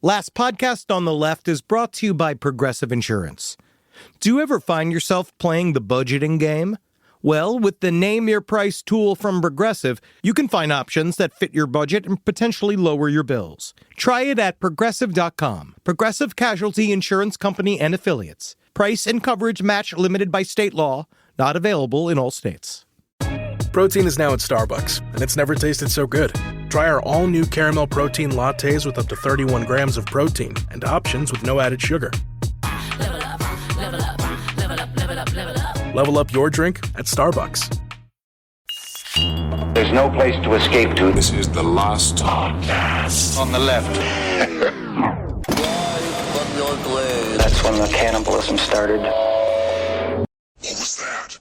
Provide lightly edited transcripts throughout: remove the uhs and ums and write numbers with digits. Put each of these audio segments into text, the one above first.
Last Podcast on the Left is brought to you by Progressive Insurance. Do you ever find yourself playing the budgeting game? Well, with the Name Your Price tool from Progressive, you can find options that fit your budget and potentially lower your bills. Try it at Progressive.com. Progressive Casualty Insurance Company and Affiliates. Price and coverage match limited by state law. Not available in all states. Protein is now at Starbucks, and it's never tasted so good. Try our all-new caramel protein lattes with up to 31 grams of protein and options with no added sugar. Level up, level up, level up, level up, level up. Level up your drink at Starbucks. There's no place to escape to. This is the last podcast On the left. That's when the cannibalism started. What was that?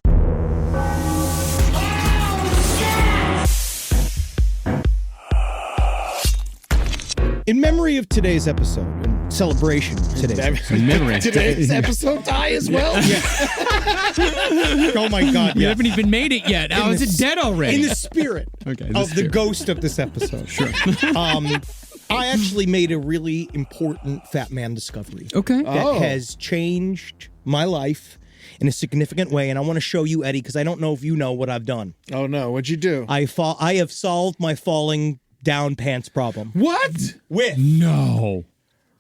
In memory of today's episode, in celebration of today's episode. In memory. Today's episode die as well? Oh my God, You yeah. haven't even made it yet. How is it dead already? In the spirit of the ghost of this episode. Sure. I actually made a really important Fat Man discovery. Okay. That has changed my life in a significant way, and I want to show you, Eddie, because I don't know if you know what I've done. Oh no, what'd you do? I have solved my falling down pants problem. What? With No.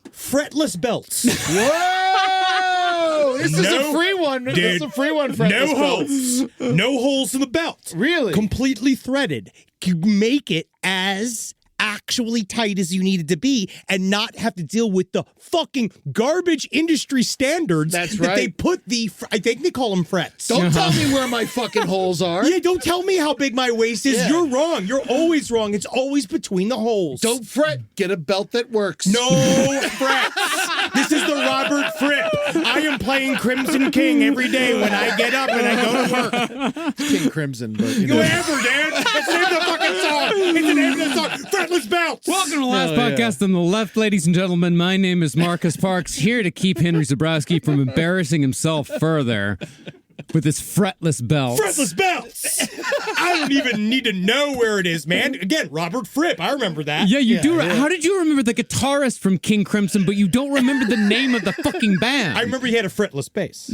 fretless belts. Whoa! This is a free one. This is a free one, No holes. No holes in the belt. Really? Completely threaded. You make it as actually tight as you need it to be and not have to deal with the fucking garbage industry standards That's that right. they put I think they call them frets. Don't tell me where my fucking holes are. Yeah, don't tell me how big my waist is. Yeah. You're wrong. You're always wrong. It's always between the holes. Don't fret. Get a belt that works. No frets. This is the Robert Fripp. I am playing Crimson King every day when I get up and I go to work. King Crimson, but you know. Whatever, Dad. It's the name of the fucking song. It's the name of the song. Fretless belts. Welcome to the last podcast on the left, ladies and gentlemen. My name is Marcus Parks, here to keep Henry Zabrowski from embarrassing himself further with his fretless belts. Fretless belts. I don't even need to know where it is, man. Again, Robert Fripp. I remember that. Yeah, you do. How did you remember the guitarist from King Crimson, but you don't remember the name of the fucking band? I remember he had a fretless bass.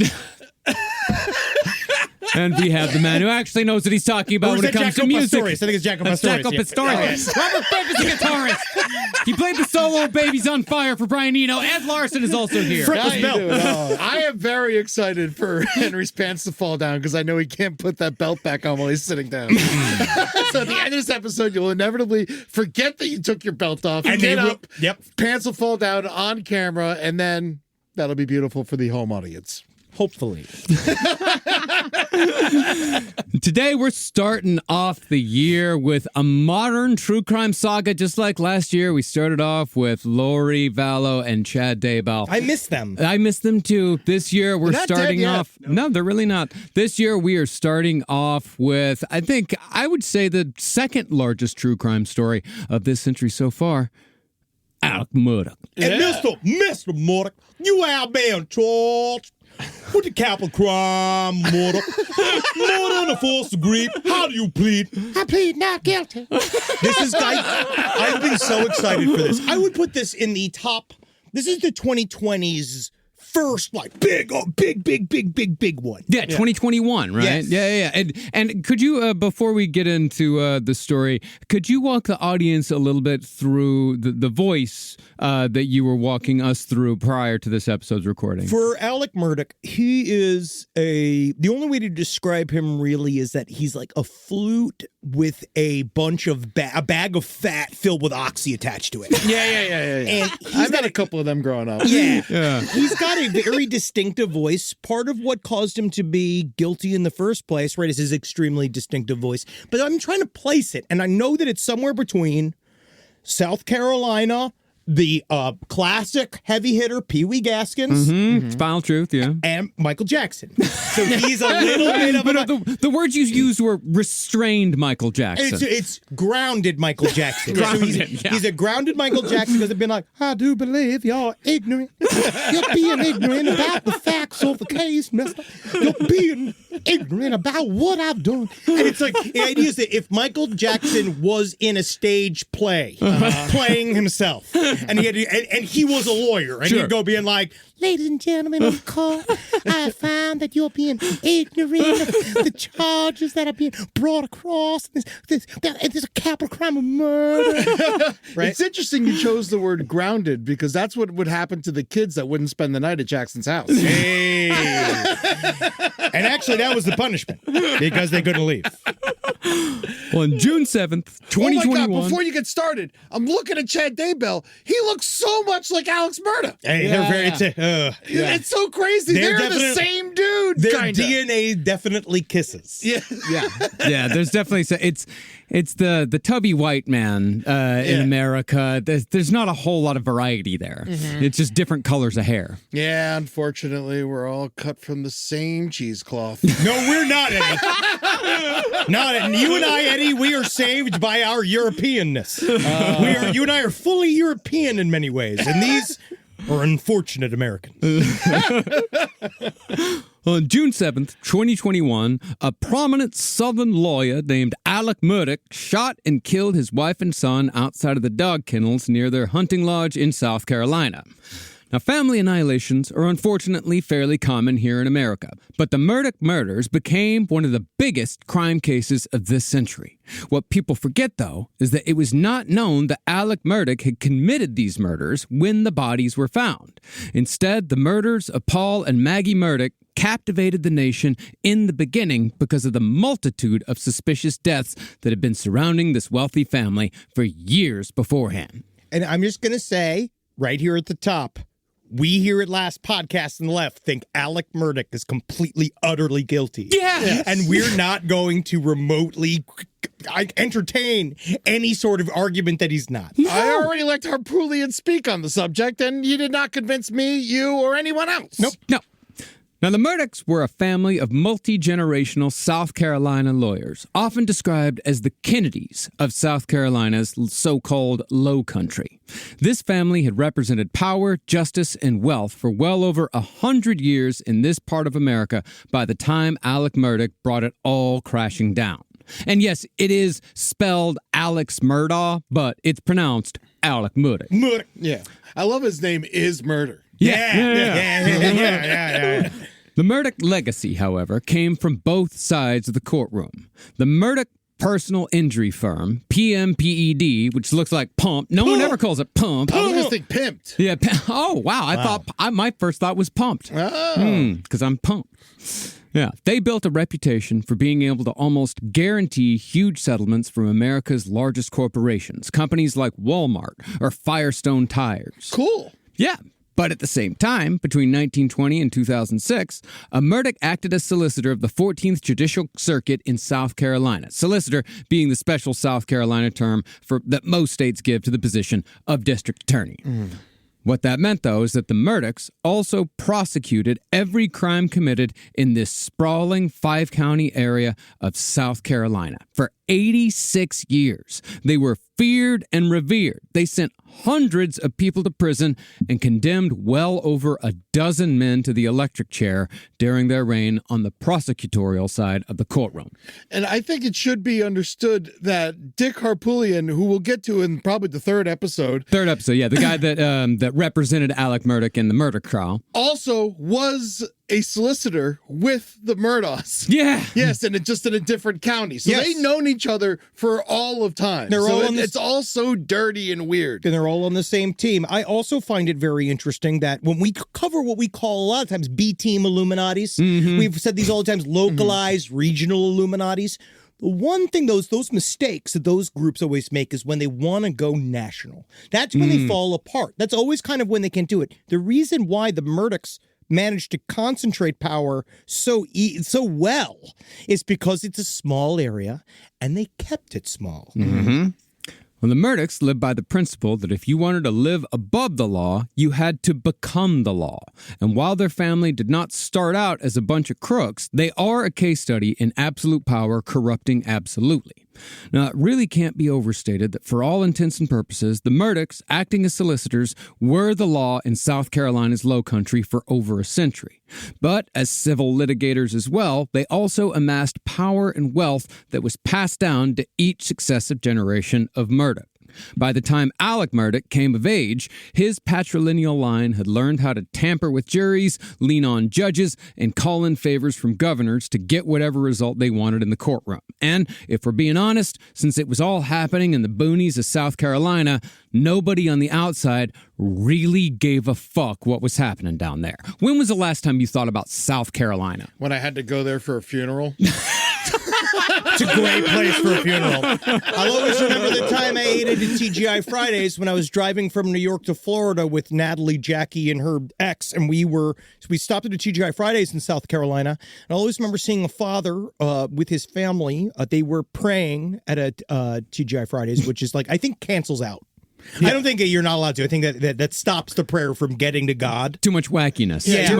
And we have the man who actually knows what he's talking about when it comes to music. Pastorius? I think it's Jaco Pastorius. Jaco Pastorius. Robert Fripp is a guitarist. He played the solo Babies on Fire for Brian Eno. Ed Larson is also here. Fretless belt. I am very excited for Henry's pants to fall down because I know he can't put that belt back on while he's sitting down. So at the end of this episode, you'll inevitably forget that you took your belt off. And get they will- up, Yep. pants will fall down on camera, and then that'll be beautiful for the home audience. Hopefully. Today, we're starting off the year with a modern true crime saga. Just like last year, we started off with Lori Vallow and Chad Daybell. I miss them. I miss them too. This year, we're They're not starting dead yet. off. No, they're really not. This year, we are starting off with, I would say, the second largest true crime story of this century so far. Alex Murdaugh. And Mr. Murdoch, you out there in charge with the capital crime, Murdoch. Murder in the fourth degree. How do you plead? I plead not guilty. I've been so excited for this. I would put this in the top. This is the 2020s first, like, big one. Yeah, 2021, right? Yes. Yeah. And could you, before we get into the story, could you walk the audience a little bit through the voice that you were walking us through prior to this episode's recording? For Alex Murdaugh, he is the only way to describe him really is that he's like a flute with a bunch of a bag of fat filled with oxy attached to it. Yeah. And I've had a couple of them growing up. Yeah. He's got a very distinctive voice. Part of what caused him to be guilty in the first place, right, is his extremely distinctive voice. But I'm trying to place it, and I know that it's somewhere between South Carolina, the classic heavy hitter Pee Wee Gaskins, Spinal Truth, yeah. and Michael Jackson. So he's a little bit of But the words you used were restrained Michael Jackson. It's grounded Michael Jackson. He's a grounded Michael Jackson because they've been like, I do believe you're ignorant. You're being ignorant about the facts of the case, mister. You're being ignorant about what I've done. And it's like, the idea is that if Michael Jackson was in a stage play, playing himself, and he was a lawyer, and Sure. he'd go being like, Ladies and gentlemen of the court, I found that you're being ignorant of the charges that are being brought across. There's a capital crime of murder. Right? It's interesting you chose the word grounded because that's what would happen to the kids that wouldn't spend the night at Jackson's house. hey. And actually, that was the punishment because they couldn't leave. On June 7th, 2021. Oh my God, before you get started, I'm looking at Chad Daybell. He looks so much like Alex Murdaugh. Hey, they're very. It's so crazy. They're the same dude. Their kinda. DNA definitely kisses. Yeah. Yeah, there's definitely it's the tubby white man in America. There's not a whole lot of variety there. It's just different colors of hair. Yeah, unfortunately, we're all cut from the same cheesecloth. No, we're not, Eddie. Not you and I, Eddie. We are saved by our Europeanness. You and I are fully European in many ways, and these are unfortunate Americans. On June 7th, 2021, a prominent Southern lawyer named Alex Murdaugh shot and killed his wife and son outside of the dog kennels near their hunting lodge in South Carolina. Now, family annihilations are unfortunately fairly common here in America, but the Murdaugh murders became one of the biggest crime cases of this century. What people forget, though, is that it was not known that Alex Murdaugh had committed these murders when the bodies were found. Instead, the murders of Paul and Maggie Murdaugh captivated the nation in the beginning because of the multitude of suspicious deaths that had been surrounding this wealthy family for years beforehand. And I'm just going to say, right here at the top, we here at Last Podcast and Left think Alex Murdaugh is completely, utterly guilty. Yeah. Yes. And we're not going to remotely entertain any sort of argument that he's not. I already let Harpoolian speak on the subject, and you did not convince me, you, or anyone else. Nope. No. Now, the Murdaughs were a family of multi-generational South Carolina lawyers, often described as the Kennedys of South Carolina's so-called Low Country. This family had represented power, justice, and wealth for well over 100 years in this part of America by the time Alex Murdaugh brought it all crashing down. And yes, it is spelled Alex Murdaugh, but it's pronounced Alex Murdaugh. Murdaugh. Yeah. I love his name is Murder. Yeah. The Murdaugh legacy, however, came from both sides of the courtroom. The Murdaugh personal injury firm, PMPED, which looks like pump. No one ever calls it pump. I was going to think pimped. Yeah. Oh, wow. I thought my first thought was pumped. Oh. Because I'm pumped. Yeah. They built a reputation for being able to almost guarantee huge settlements from America's largest corporations, companies like Walmart or Firestone Tires. Cool. Yeah. But at the same time, between 1920 and 2006, Murdaugh acted as solicitor of the 14th Judicial Circuit in South Carolina. Solicitor being the special South Carolina term that most states give to the position of district attorney. What that meant, though, is that the Murdaughs also prosecuted every crime committed in this sprawling 5-county area of South Carolina. For 86 years, they were feared and revered. They sent hundreds of people to prison and condemned well over a dozen men to the electric chair during their reign on the prosecutorial side of the courtroom. And I think it should be understood that Dick Harpoolian, who we'll get to in probably the third episode, Yeah, the guy that represented Alex Murdaugh in the murder trial, also was a solicitor with the Murdaughs. Yeah. Yes, and just in a different county. So Yes. they've known each other for all of time. They're all on this- it's all so dirty and weird. And they're all on the same team. I also find it very interesting that when we cover what we call a lot of times B-team Illuminatis, we've said these all the times, localized, regional Illuminatis. The one thing, those mistakes that those groups always make is when they want to go national. That's when they fall apart. That's always kind of when they can do it. The reason why the Murdaughs managed to concentrate power so well is because it's a small area and they kept it small. Well, the Murdaughs lived by the principle that if you wanted to live above the law, you had to become the law. And while their family did not start out as a bunch of crooks, they are a case study in absolute power corrupting absolutely. Now, it really can't be overstated that for all intents and purposes, the Murdaughs, acting as solicitors, were the law in South Carolina's Low Country for over a century. But as civil litigators as well, they also amassed power and wealth that was passed down to each successive generation of Murdaugh. By the time Alec Murdaugh came of age, his patrilineal line had learned how to tamper with juries, lean on judges, and call in favors from governors to get whatever result they wanted in the courtroom. And, if we're being honest, since it was all happening in the boonies of South Carolina, nobody on the outside really gave a fuck what was happening down there. When was the last time you thought about South Carolina? When I had to go there for a funeral. It's a great place for a funeral. I'll always remember the time I ate at TGI Fridays when I was driving from New York to Florida with Natalie, Jackie, and her ex, and we stopped at a TGI Fridays in South Carolina. And I always remember seeing a father with his family. They were praying at a TGI Fridays, which is like, I think cancels out. Yeah. I don't think you're not allowed to. I think that stops the prayer from getting to God. Too much wackiness. Yeah. Too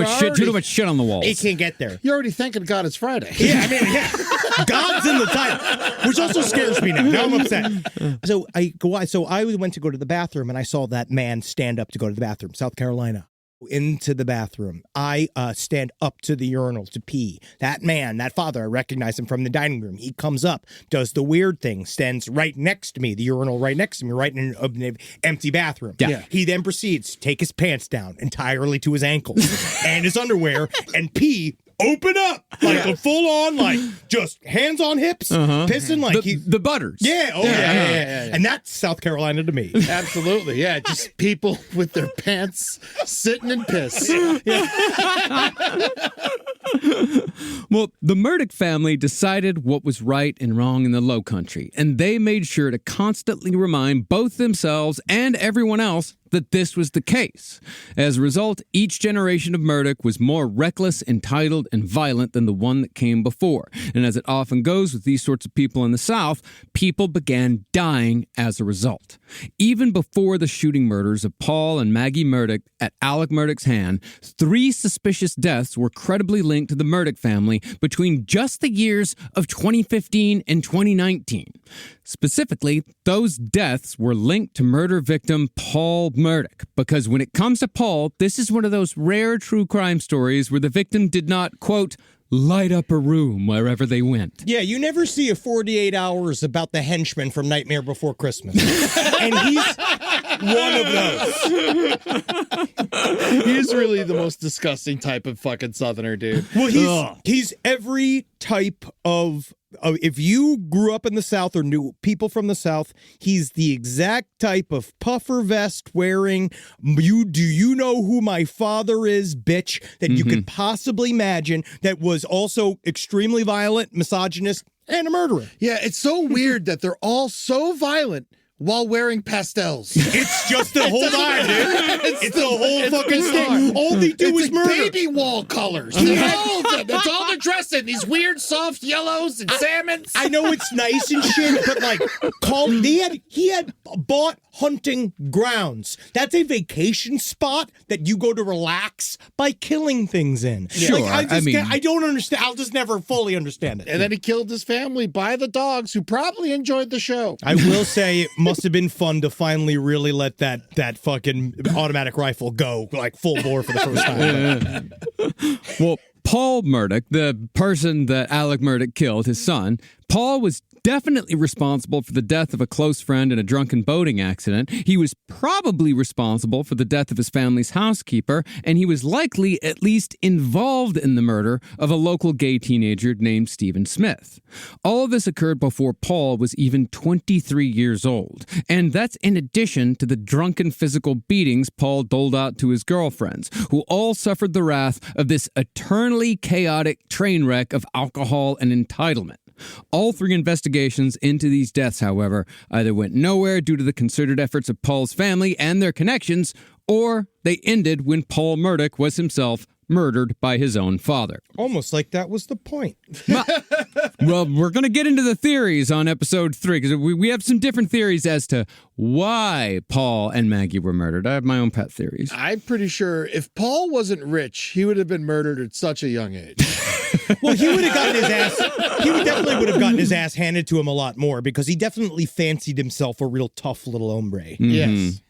much shit on the walls. It can't get there. You're already thanking God it's Friday. Yeah, I mean, God's in the title, which also scares me now. Now I'm upset. So I went to go to the bathroom, and I saw that man stand up to go to the bathroom, South Carolina. Into the bathroom. I stand up to the urinal to pee. That man, that father, I recognize him from the dining room. He comes up, does the weird thing, stands right next to me, the urinal right next to me, right in an empty bathroom. Yeah. He then proceeds to take his pants down entirely to his ankles and his underwear and pee. Open up like a full on, like just hands on hips, pissing like the butters. Yeah, yeah. And that's South Carolina to me. Absolutely, yeah. Just people with their pants sitting in piss. Well, the Murdaugh family decided what was right and wrong in the Low Country, and they made sure to constantly remind both themselves and everyone else that this was the case. As a result, each generation of Murdaugh was more reckless, entitled, and violent than the one that came before. And as it often goes with these sorts of people in the South, people began dying as a result. Even before the shooting murders of Paul and Maggie Murdaugh at Alec Murdaugh's hand, 3 suspicious deaths were credibly linked to the Murdaugh family between just the years of 2015 and 2019. Specifically, those deaths were linked to murder victim Paul Murdaugh, because when it comes to Paul, this is one of those rare true crime stories where the victim did not, quote, light up a room wherever they went. Yeah, you never see a 48 Hours about the henchman from Nightmare Before Christmas. And he's one of those. He's really the most disgusting type of fucking Southerner, dude. Well, he's every type of if you grew up in the South or knew people from the South, he's the exact type of puffer vest wearing, do you know who my father is, bitch, that you could possibly imagine, that was also extremely violent, misogynist, and a murderer. Yeah, it's so weird that they're all so violent while wearing pastels. It's just the whole vibe, dude. It's the whole fucking thing. All they do is murder. Baby wall colors. That's all they're dressed in. These weird soft yellows and salmons. I know it's nice and shit, but like, he had bought hunting grounds. That's a vacation spot that you go to relax by killing things in. Sure, like, I don't understand. I'll just never fully understand it. And then he killed his family by the dogs, who probably enjoyed the show. I will say it must have been fun to finally really let that fucking automatic rifle go like full bore for the first time. Well, Paul Murdaugh, the person that Alec Murdaugh killed, his son, Paul was definitely responsible for the death of a close friend in a drunken boating accident. He was probably responsible for the death of his family's housekeeper, and he was likely at least involved in the murder of a local gay teenager named Stephen Smith. All of this occurred before Paul was even 23 years old, and that's in addition to the drunken physical beatings Paul doled out to his girlfriends, who all suffered the wrath of this eternally chaotic train wreck of alcohol and entitlement. All 3 investigations into these deaths, however, either went nowhere due to the concerted efforts of Paul's family and their connections, or they ended when Paul Murdaugh was himself murdered by his own father. Almost like that was the point. Well, we're going to get into the theories on episode 3, because we have some different theories as to why Paul and Maggie were murdered. I have my own pet theories. I'm pretty sure if Paul wasn't rich, he would have been murdered at such a young age. Well, he would have gotten his ass. He definitely would have gotten his ass handed to him a lot more, because he definitely fancied himself a real tough little hombre. Yes.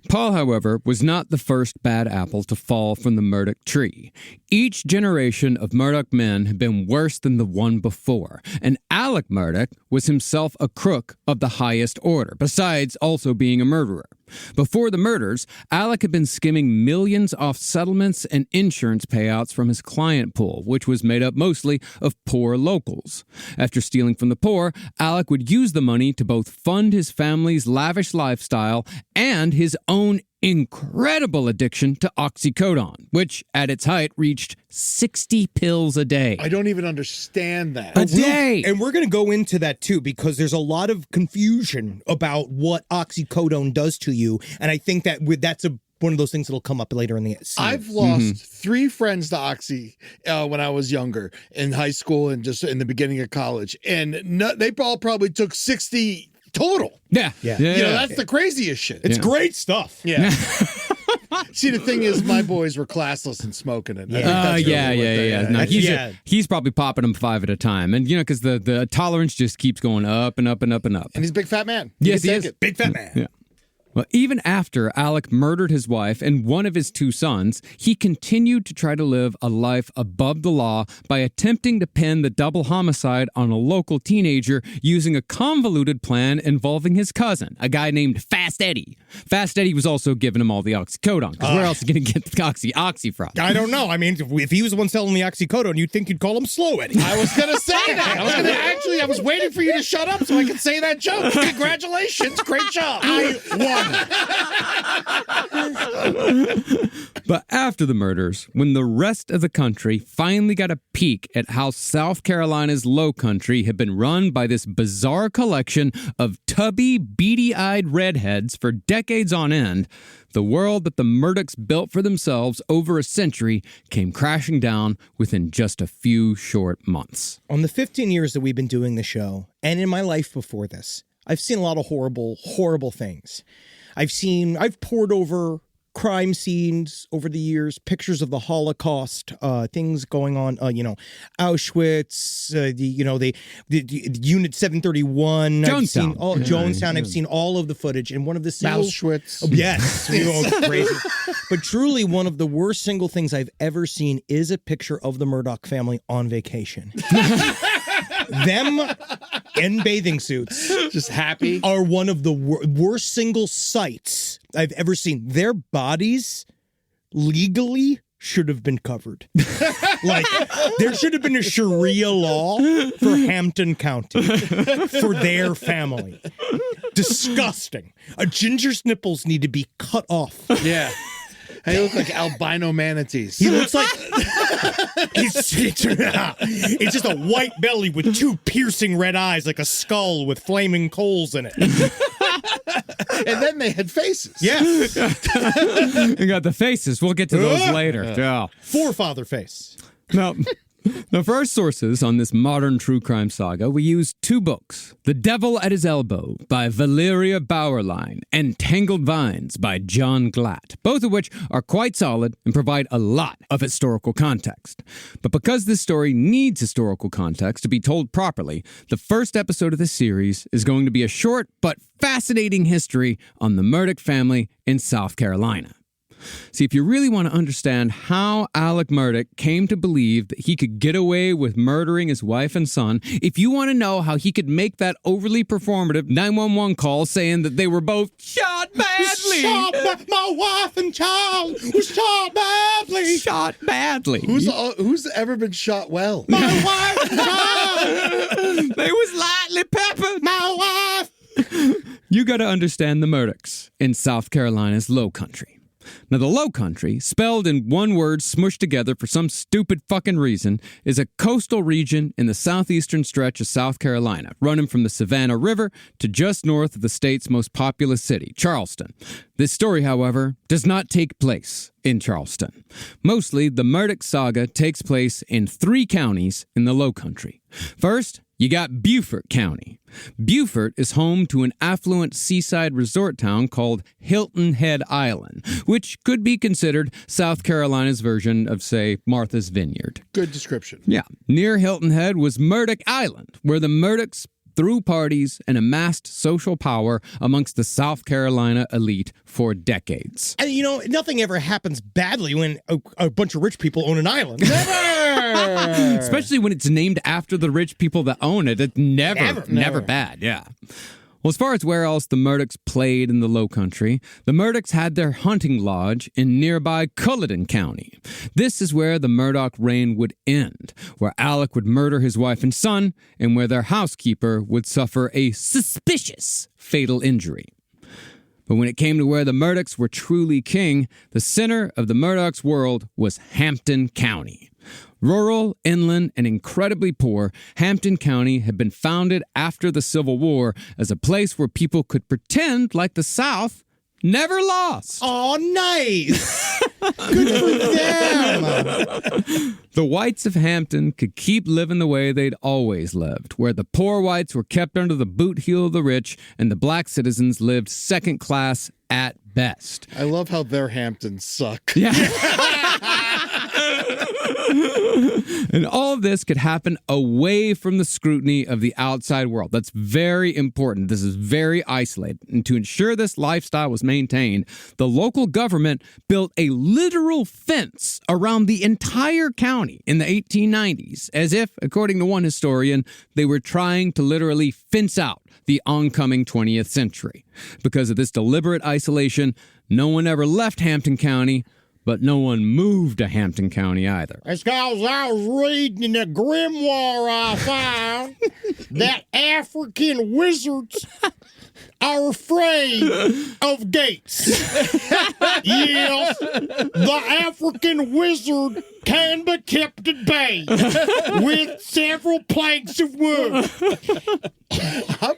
Paul, however, was not the first bad apple to fall from the Murdaugh tree. Each generation of Murdaugh men had been worse than the one before, and Alex Murdaugh was himself a crook of the highest order, besides also being a murderer. Before the murders, Alec had been skimming millions off settlements and insurance payouts from his client pool, which was made up mostly of poor locals. After stealing from the poor, Alec would use the money to both fund his family's lavish lifestyle and his own incredible addiction to oxycodone, which at its height reached 60 pills a day. I don't even understand that. A day! And we're going to go into that too, because there's a lot of confusion about what oxycodone does to you. And I think that that's one of those things that'll come up later in the scene. I've lost 3 friends to Oxy when I was younger, in high school and just in the beginning of college. And they all probably took 60 total. Yeah. You know, that's the craziest shit. It's great stuff. Yeah. See, the thing is, my boys were classless and smoking it. No, he's probably popping them 5 at a time. And, you know, because the tolerance just keeps going up and up and up and up. And he's a big fat man. Yes, he is. Big fat man. Yeah. Well, even after Alec murdered his wife and one of his 2 sons, he continued to try to live a life above the law by attempting to pin the double homicide on a local teenager using a convoluted plan involving his cousin, a guy named Fast Eddie. Fast Eddie was also giving him all the oxycodone, because where else are you going to get the oxy from? I don't know. I mean, if he was the one selling the oxycodone, you'd think you'd call him Slow Eddie. I was going to say that. I was waiting for you to shut up so I could say that joke. Congratulations. Great job. I won. But after the murders, when the rest of the country finally got a peek at how South Carolina's low country had been run by this bizarre collection of tubby, beady-eyed redheads for decades on end, the world that the Murdaughs built for themselves over a century came crashing down within just a few short months. On the 15 years that we've been doing the show, and in my life before this, I've seen a lot of horrible, horrible things. I've poured over crime scenes over the years, pictures of the Holocaust, things going on, Auschwitz, the Unit 731. Jonestown. I've seen Jonestown. I've seen all of the footage. And one of the Auschwitz. Yes. We were crazy. But truly, one of the worst single things I've ever seen is a picture of the Murdaugh family on vacation. Them in bathing suits, just happy, are one of the worst single sights I've ever seen. Their bodies legally should have been covered. Like, there should have been a Sharia law for Hampton County for their family. Disgusting. A ginger's nipples need to be cut off. Yeah. They look like albino manatees. He looks like it's just a white belly with 2 piercing red eyes, like a skull with flaming coals in it. And then they had faces. Yes. We got the faces. We'll get to those later. Yeah. Forefather face. Now, for our sources on this modern true crime saga, we used 2 books, The Devil at His Elbow by Valeria Bauerlein and Tangled Vines by John Glatt, both of which are quite solid and provide a lot of historical context. But because this story needs historical context to be told properly, the first episode of this series is going to be a short but fascinating history on the Murdaugh family in South Carolina. See, if you really want to understand how Alex Murdaugh came to believe that he could get away with murdering his wife and son, if you want to know how he could make that overly performative 911 call saying that they were both shot badly. My wife and child was shot badly. Shot badly. Who's ever been shot well? My wife and child. They was lightly peppered. My wife. You got to understand the Murdaughs in South Carolina's Low Country. Now, the Low Country, spelled in one word smushed together for some stupid fucking reason, is a coastal region in the southeastern stretch of South Carolina, running from the Savannah River to just north of the state's most populous city, Charleston. This story, however, does not take place in Charleston. Mostly, the Murdaugh saga takes place in 3 counties in the Low Country. First, you got Beaufort County. Beaufort is home to an affluent seaside resort town called Hilton Head Island, which could be considered South Carolina's version of, say, Martha's Vineyard. Good description. Yeah. Near Hilton Head was Murdaugh Island, where the Murdaughs threw parties, and amassed social power amongst the South Carolina elite for decades. And, nothing ever happens badly when a bunch of rich people own an island. Especially when it's named after the rich people that own it. It's never bad, yeah. Well, as far as where else the Murdaughs played in the Lowcountry, the Murdaughs had their hunting lodge in nearby Culloden County. This is where the Murdaugh reign would end, where Alec would murder his wife and son, and where their housekeeper would suffer a suspicious fatal injury. But when it came to where the Murdaughs were truly king, the center of the Murdaughs' world was Hampton County. Rural, inland, and incredibly poor, Hampton County had been founded after the Civil War as a place where people could pretend like the South never lost. Oh, nice. Good for them. The whites of Hampton could keep living the way they'd always lived, where the poor whites were kept under the boot heel of the rich and the black citizens lived second class at best. I love how their Hamptons suck. Yeah. And all of this could happen away from the scrutiny of the outside world. That's very important. This is very isolated. And to ensure this lifestyle was maintained, the local government built a literal fence around the entire county in the 1890s, as if, according to one historian, they were trying to literally fence out the oncoming 20th century. Because of this deliberate isolation, no one ever left Hampton County, but no one moved to Hampton County either. It's because I was reading in the grimoire I found that African wizards are afraid of gates. Yes, the African wizard can be kept at bay with several planks of wood. I'm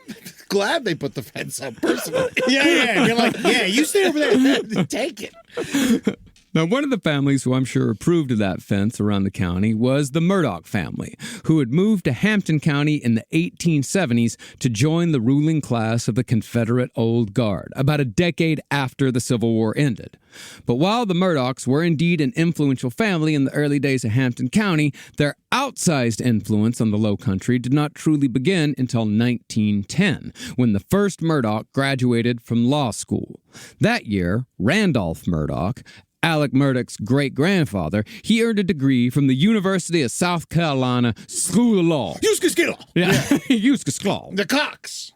glad they put the fence up, personally. Yeah. You're like, you stay over there. Take it. Now, one of the families who I'm sure approved of that fence around the county was the Murdaugh family, who had moved to Hampton County in the 1870s to join the ruling class of the Confederate Old Guard, about a decade after the Civil War ended. But while the Murdaughs were indeed an influential family in the early days of Hampton County, their outsized influence on the Lowcountry did not truly begin until 1910, when the first Murdaugh graduated from law school. That year, Randolph Murdaugh, Alex Murdaugh's great-grandfather, he earned a degree from the University of South Carolina School of Law. Uskaskilla. Yeah. Uskaskilla. The Cox.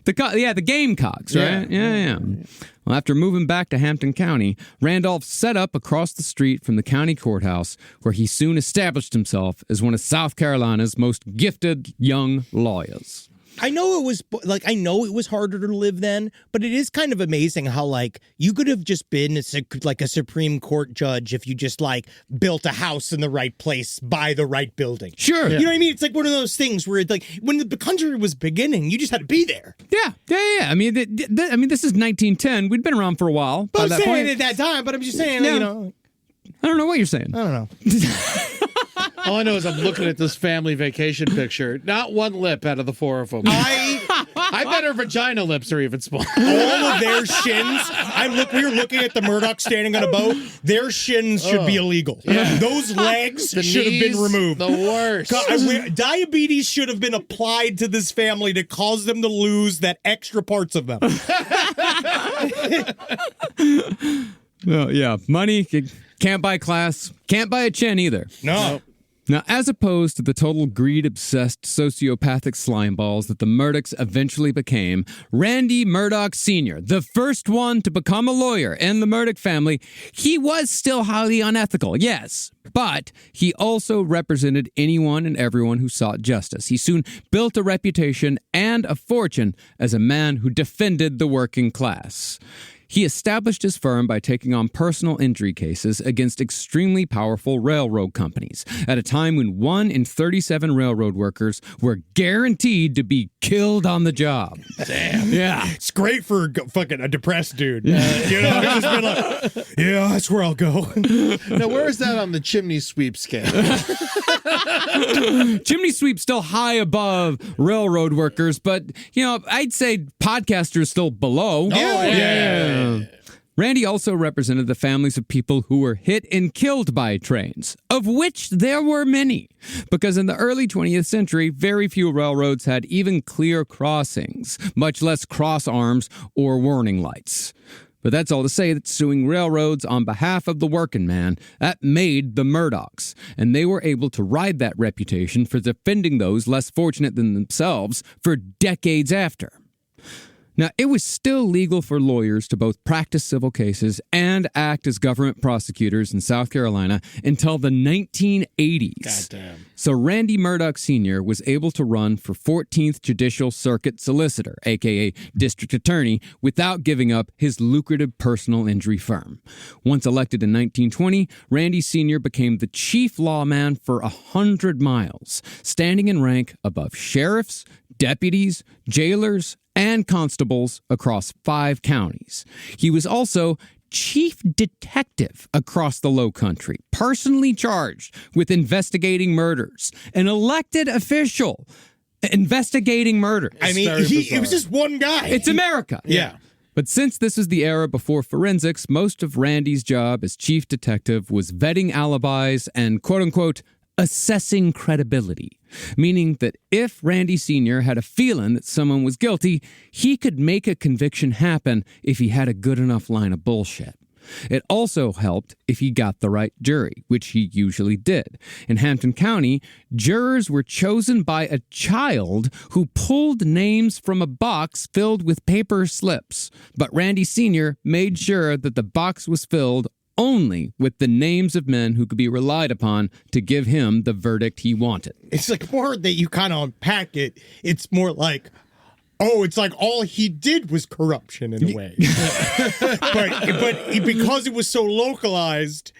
The Gamecocks, right? Yeah. Well, after moving back to Hampton County, Randolph set up across the street from the county courthouse, where he soon established himself as one of South Carolina's most gifted young lawyers. I know it was harder to live then, but it is kind of amazing how you could have just been a Supreme Court judge if you just built a house in the right place by the right building. Sure. You know what I mean? It's like one of those things where when the country was beginning, you just had to be there. Yeah. I mean, this is 1910. We'd been around for a while. But I'm saying at that time, but I'm just saying, I don't know what you're saying. I don't know. All I know is I'm looking at this family vacation picture. Not one lip out of the four of them. I bet her vagina lips are even small. All of their shins. We were looking at the Murdaugh standing on a boat. Their shins should be illegal. Yeah. Those legs should have been removed. The worst. Diabetes should have been applied to this family to cause them to lose that extra parts of them. Well, yeah, money can't buy class, can't buy a chin either. No. Now, as opposed to the total greed-obsessed sociopathic slimeballs that the Murdaughs eventually became, Randy Murdaugh Sr., the first one to become a lawyer in the Murdaugh family, he was still highly unethical, yes, but he also represented anyone and everyone who sought justice. He soon built a reputation and a fortune as a man who defended the working class. He established his firm by taking on personal injury cases against extremely powerful railroad companies at a time when 1 in 37 railroad workers were guaranteed to be killed on the job. Damn. Yeah. It's great for fucking a depressed dude. It's just been that's where I'll go. Now, where is that on the chimney sweep scale? Chimney sweep still high above railroad workers, but, I'd say podcasters still below. Yeah. Randy also represented the families of people who were hit and killed by trains, of which there were many, because in the early 20th century, very few railroads had even clear crossings, much less cross arms or warning lights. But that's all to say that suing railroads on behalf of the working man, that made the Murdaughs, and they were able to ride that reputation for defending those less fortunate than themselves for decades after. Now, it was still legal for lawyers to both practice civil cases and act as government prosecutors in South Carolina until the 1980s. Goddamn. So Randy Murdaugh Sr. was able to run for 14th Judicial Circuit Solicitor, a.k.a. District Attorney, without giving up his lucrative personal injury firm. Once elected in 1920, Randy Sr. became the chief lawman for 100 miles, standing in rank above sheriffs, deputies, jailers, and constables across 5 counties. He was also chief detective across the Low Country, personally charged with investigating murders, an elected official investigating murders. I mean, it was just one guy. It's America. Yeah. But since this was the era before forensics, most of Randy's job as chief detective was vetting alibis and, quote-unquote, assessing credibility, meaning that if Randy Sr. had a feeling that someone was guilty, he could make a conviction happen if he had a good enough line of bullshit. It also helped if he got the right jury, which he usually did. In Hampton County, jurors were chosen by a child who pulled names from a box filled with paper slips. But Randy Sr. made sure that the box was filled only with the names of men who could be relied upon to give him the verdict he wanted. It's like more that you kind of unpack it. It's more like, oh, it's like all he did was corruption in a way. but because it was so localized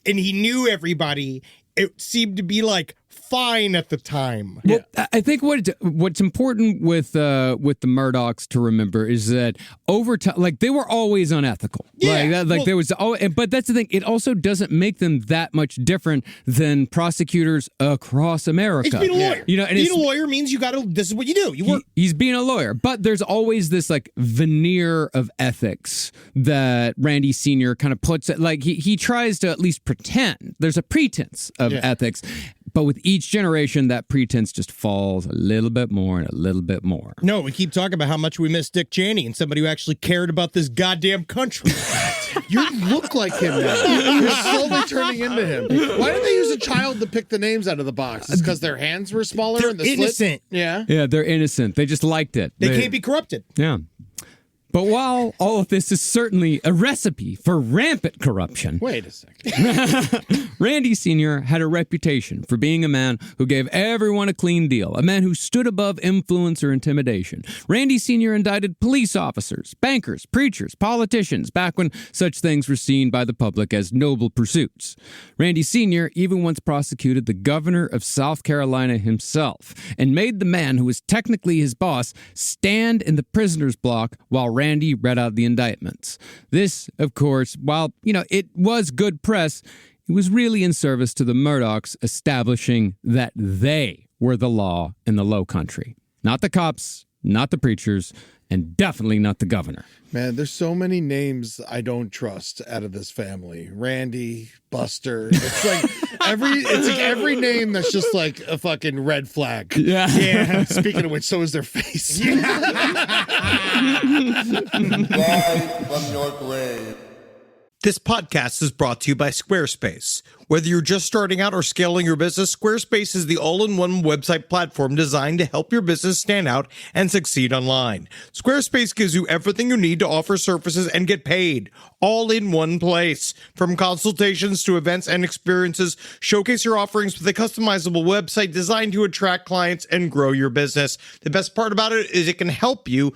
and he knew everybody, it seemed to be like fine at the time. Well, I think what's important with the Murdaughs to remember is that over time, like they were always unethical. Yeah, There was, but that's the thing. It also doesn't make them that much different than prosecutors across America. It's being a lawyer. You know, and being a lawyer means you got to. This is what you do. You work. He's being a lawyer, but there's always this like veneer of ethics that Randy Sr. kind of puts it. Like he tries to at least pretend. There's a pretense of ethics. But with each generation, that pretense just falls a little bit more and a little bit more. No, we keep talking about how much we miss Dick Cheney and somebody who actually cared about this goddamn country. You look like him now. You're slowly turning into him. Why did they use a child to pick the names out of the box? It's because their hands were smaller They're and the innocent. Slit? Yeah. Yeah, they're innocent. They just liked it. They can't be corrupted. Yeah. But while all of this is certainly a recipe for rampant corruption, Wait a second. Randy Sr. had a reputation for being a man who gave everyone a clean deal, a man who stood above influence or intimidation. Randy Sr. indicted police officers, bankers, preachers, politicians, back when such things were seen by the public as noble pursuits. Randy Sr. even once prosecuted the governor of South Carolina himself and made the man who was technically his boss stand in the prisoner's block while Randy read out the indictments. This, of course, while, it was good press, it was really in service to the Murdaughs establishing that they were the law in the Low Country. Not the cops, not the preachers, and definitely not the governor. Man, there's so many names I don't trust out of this family. Randy, Buster. It's like every name that's just like a fucking red flag. Yeah. Speaking of which, so is their face. From your grave. This podcast is brought to you by Squarespace. Whether you're just starting out or scaling your business, Squarespace is the all-in-one website platform designed to help your business stand out and succeed online. Squarespace gives you everything you need to offer services and get paid, all in one place. From consultations to events and experiences, showcase your offerings with a customizable website designed to attract clients and grow your business. The best part about it is it can help you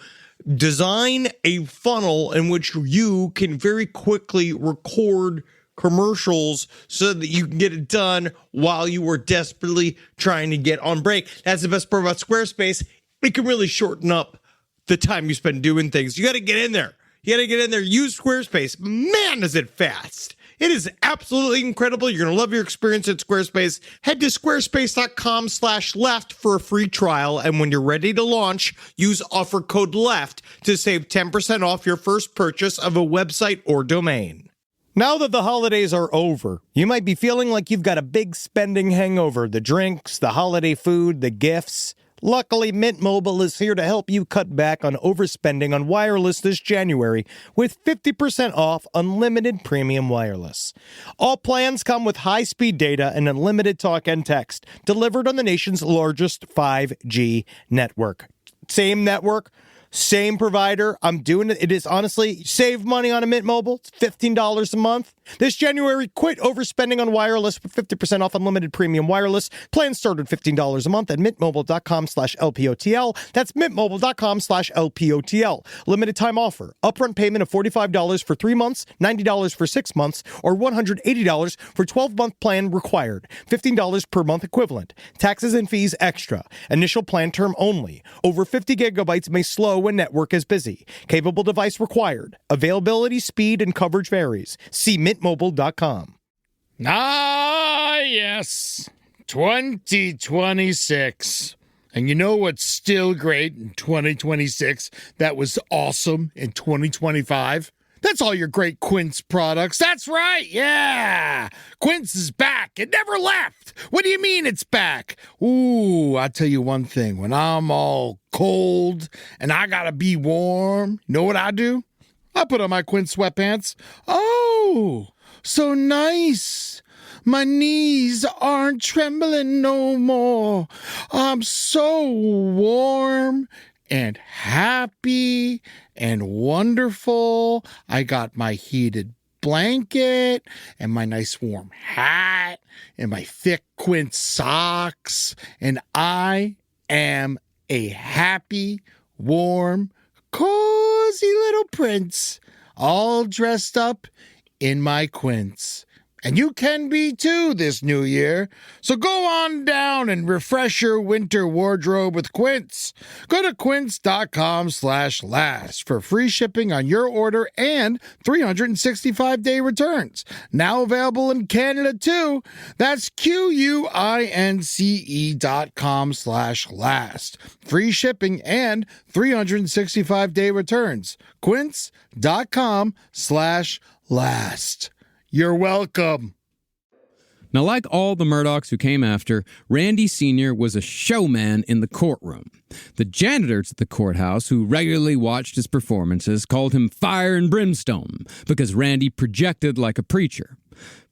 design a funnel in which you can very quickly record commercials so that you can get it done while you are desperately trying to get on break. That's the best part about Squarespace. It can really shorten up the time you spend doing things. You got to get in there. Use Squarespace. Man, is it fast. It is absolutely incredible. You're going to love your experience at Squarespace. Head to squarespace.com/left for a free trial. And when you're ready to launch, use offer code LEFT to save 10% off your first purchase of a website or domain. Now that the holidays are over, you might be feeling like you've got a big spending hangover. The drinks, the holiday food, the gifts. Luckily, Mint Mobile is here to help you cut back on overspending on wireless this January with 50% off unlimited premium wireless. All plans come with high-speed data and unlimited talk and text delivered on the nation's largest 5G network. Same network, same provider. I'm doing it. It is honestly, save money on a Mint Mobile. It's $15 a month. This January, quit overspending on wireless with 50% off unlimited premium wireless. Plans start at $15 a month at mintmobile.com/LPOTL. That's mintmobile.com/LPOTL. Limited time offer. Upfront payment of $45 for 3 months, $90 for 6 months, or $180 for 12-month plan required. $15 per month equivalent. Taxes and fees extra. Initial plan term only. Over 50 gigabytes may slow when network is busy. Capable device required. Availability, speed, and coverage varies. See mintmobile.com. Ah, yes. 2026. And you know what's still great in 2026 that was awesome in 2025? That's all your great Quince products. That's right, yeah. Quince is back. It never left. What do you mean it's back? Ooh, I'll tell you one thing. When I'm all cold and I gotta be warm, you know what I do? I put on my Quince sweatpants. Oh, so nice. My knees aren't trembling no more. I'm so warm and happy and wonderful. I got my heated blanket and my nice warm hat and my thick Quince socks, and I am a happy, warm, cozy little prince, all dressed up in my Quince. And you can be too this new year. So go on down and refresh your winter wardrobe with Quince. Go to quince.com/last for free shipping on your order and 365-day returns. Now available in Canada too. That's QUINCE.com/last. Free shipping and 365-day returns. Quince.com/last. You're welcome. Now, like all the Murdaughs who came after, Randy Sr. was a showman in the courtroom. The janitors at the courthouse, who regularly watched his performances, called him Fire and Brimstone because Randy projected like a preacher.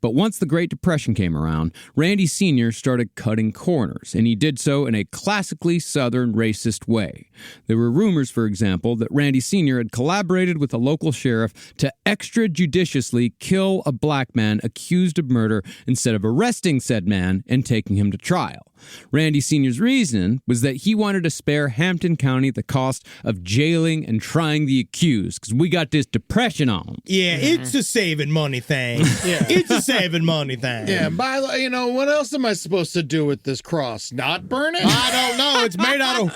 But once the Great Depression came around, Randy Sr. started cutting corners, and he did so in a classically Southern racist way. There were rumors, for example, that Randy Sr. had collaborated with a local sheriff to extrajudiciously kill a black man accused of murder instead of arresting said man and taking him to trial. Randy Sr.'s reason was that he wanted to spare Hampton County the cost of jailing and trying the accused, because we got this depression on. Yeah, it's a saving money thing. Yeah. It's a saving money thing. Yeah, by the way, what else am I supposed to do with this cross? Not burn it? I don't know. It's made out of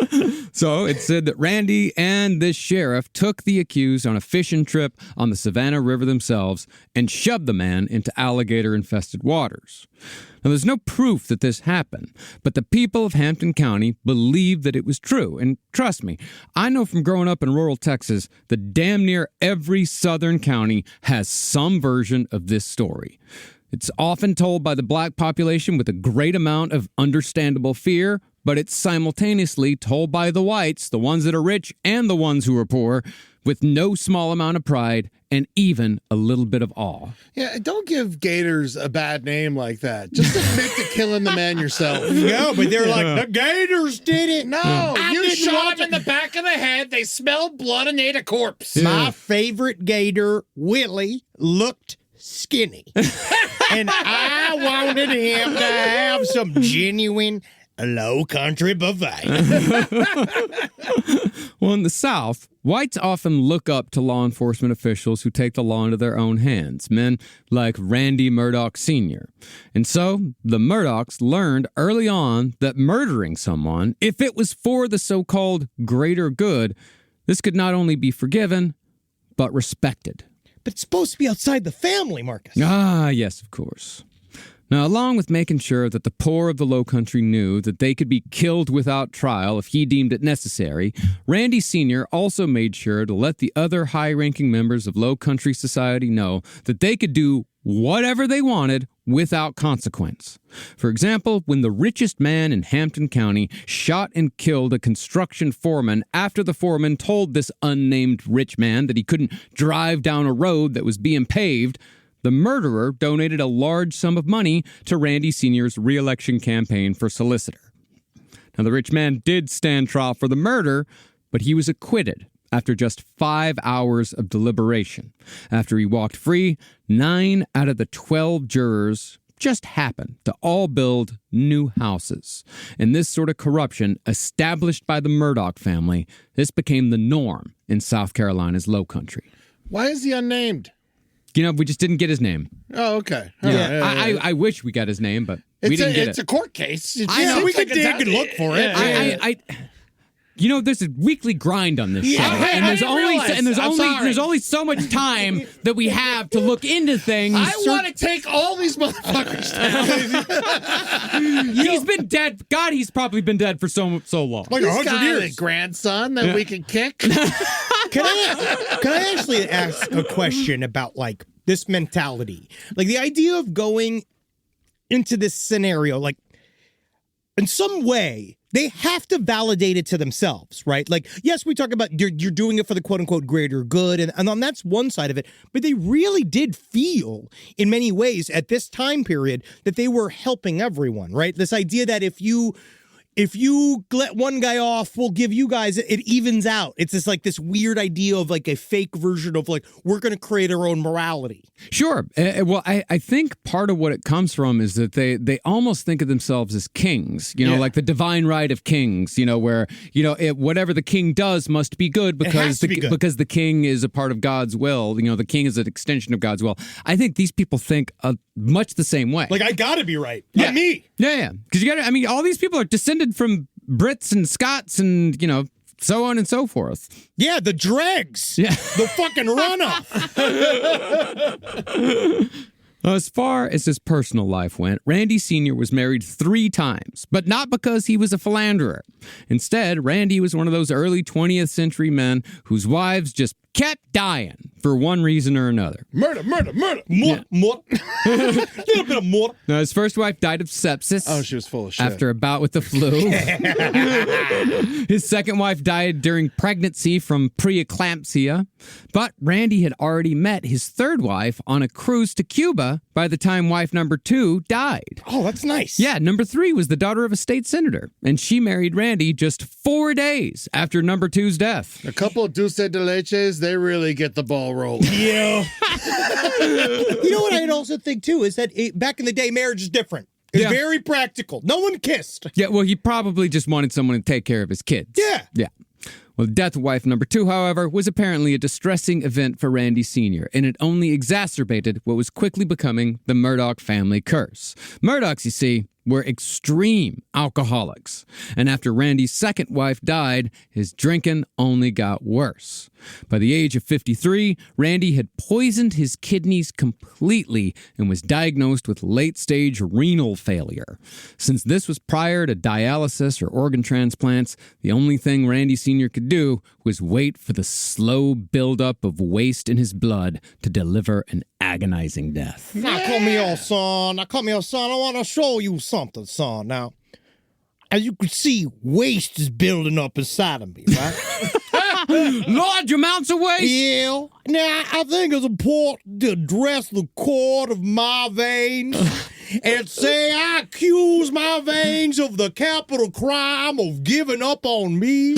wood. So it said that Randy and this sheriff took the accused on a fishing trip on the Savannah River themselves and shoved the man into alligator-infested waters. Now, there's no proof that this happened, but the people of Hampton County believe that it was true. And trust me, I know from growing up in rural Texas that damn near every southern county has some version of this story. It's often told by the black population with a great amount of understandable fear, but it's simultaneously told by the whites, the ones that are rich and the ones who are poor, with no small amount of pride and even a little bit of awe. Yeah, don't give gators a bad name like that. Just admit to killing the man yourself. No, but they're like, the gators did it. No, you shot him in the back of the head. They smelled blood and ate a corpse. My favorite gator, Willie, looked skinny. And I wanted him to have some genuine low country buffet. Well, in the South, whites often look up to law enforcement officials who take the law into their own hands, men like Randy Murdaugh Sr. And so, the Murdaughs learned early on that murdering someone, if it was for the so-called greater good, this could not only be forgiven, but respected. But it's supposed to be outside the family, Marcus. Ah, yes, of course. Now, along with making sure that the poor of the Low Country knew that they could be killed without trial if he deemed it necessary, Randy Sr. also made sure to let the other high-ranking members of Low Country society know that they could do whatever they wanted without consequence. For example, when the richest man in Hampton County shot and killed a construction foreman after the foreman told this unnamed rich man that he couldn't drive down a road that was being paved, the murderer donated a large sum of money to Randy Sr.'s re-election campaign for solicitor. Now, the rich man did stand trial for the murder, but he was acquitted after just 5 hours of deliberation. After he walked free, 9 out of the 12 jurors just happened to all build new houses. And this sort of corruption, established by the Murdaugh family, this became the norm in South Carolina's Low Country. Why is he unnamed? You know, we just didn't get his name. Oh, okay. I wish we got his name, but we didn't get it. It's a court case. I know. We could dig and look for it. You know, there's a weekly grind on this show, and there's only so much time that we have to look into things. I want to take all these motherfuckers down. He's been dead. God, he's probably been dead for so long. Like 100 years. A grandson that we can kick. Can I actually ask a question about like this mentality? Like the idea of going into this scenario, like in some way, they have to validate it to themselves, right? Like, yes, we talk about you're doing it for the quote-unquote greater good, and that's one side of it, but they really did feel, in many ways, at this time period, that they were helping everyone, right? This idea that if you let one guy off, we'll give you guys, it evens out. It's this like this weird idea of like a fake version of like, we're going to create our own morality. Sure. Well, I think part of what it comes from is that they almost think of themselves as kings, like the divine right of kings, where, whatever the king does must be good because the king is a part of God's will. The king is an extension of God's will. I think these people think much the same way. Like, I got to be right. Not me. Yeah. Because all these people are descended from Brits and Scots and, so on and so forth. Yeah, the dregs. Yeah. The fucking runoff. As far as his personal life went, Randy Sr. was married 3 times, but not because he was a philanderer. Instead, Randy was one of those early 20th century men whose wives just kept dying for one reason or another. Murder. Mort. Little bit of mort. Now, his first wife died of sepsis. Oh, she was full of shit. After a bout with the flu. His second wife died during pregnancy from preeclampsia. But Randy had already met his third wife on a cruise to Cuba by the time wife number 2 died. Oh, that's nice. Yeah, number 3 was the daughter of a state senator, and she married Randy just 4 days after number 2's death. A couple of dulce de leches, they really get the ball rolling. Yeah. You know what I'd also think, too, is that back in the day, marriage is different. It's very practical. No one kissed. Yeah, well, he probably just wanted someone to take care of his kids. Yeah. Yeah. Well, the death of wife number 2, however, was apparently a distressing event for Randy Sr., and it only exacerbated what was quickly becoming the Murdaugh family curse. Murdaughs, you see, were extreme alcoholics, and after Randy's second wife died, his drinking only got worse. By the age of 53, Randy had poisoned his kidneys completely and was diagnosed with late-stage renal failure. Since this was prior to dialysis or organ transplants, the only thing Randy Sr. could do was wait for the slow buildup of waste in his blood to deliver an agonizing death. Now, come here, son. I want to show you something, son. Now, as you can see, waste is building up inside of me, right? Large amounts of waste? Yeah. Now, I think it's important to address the cord of my veins and say I accuse my veins of the capital crime of giving up on me.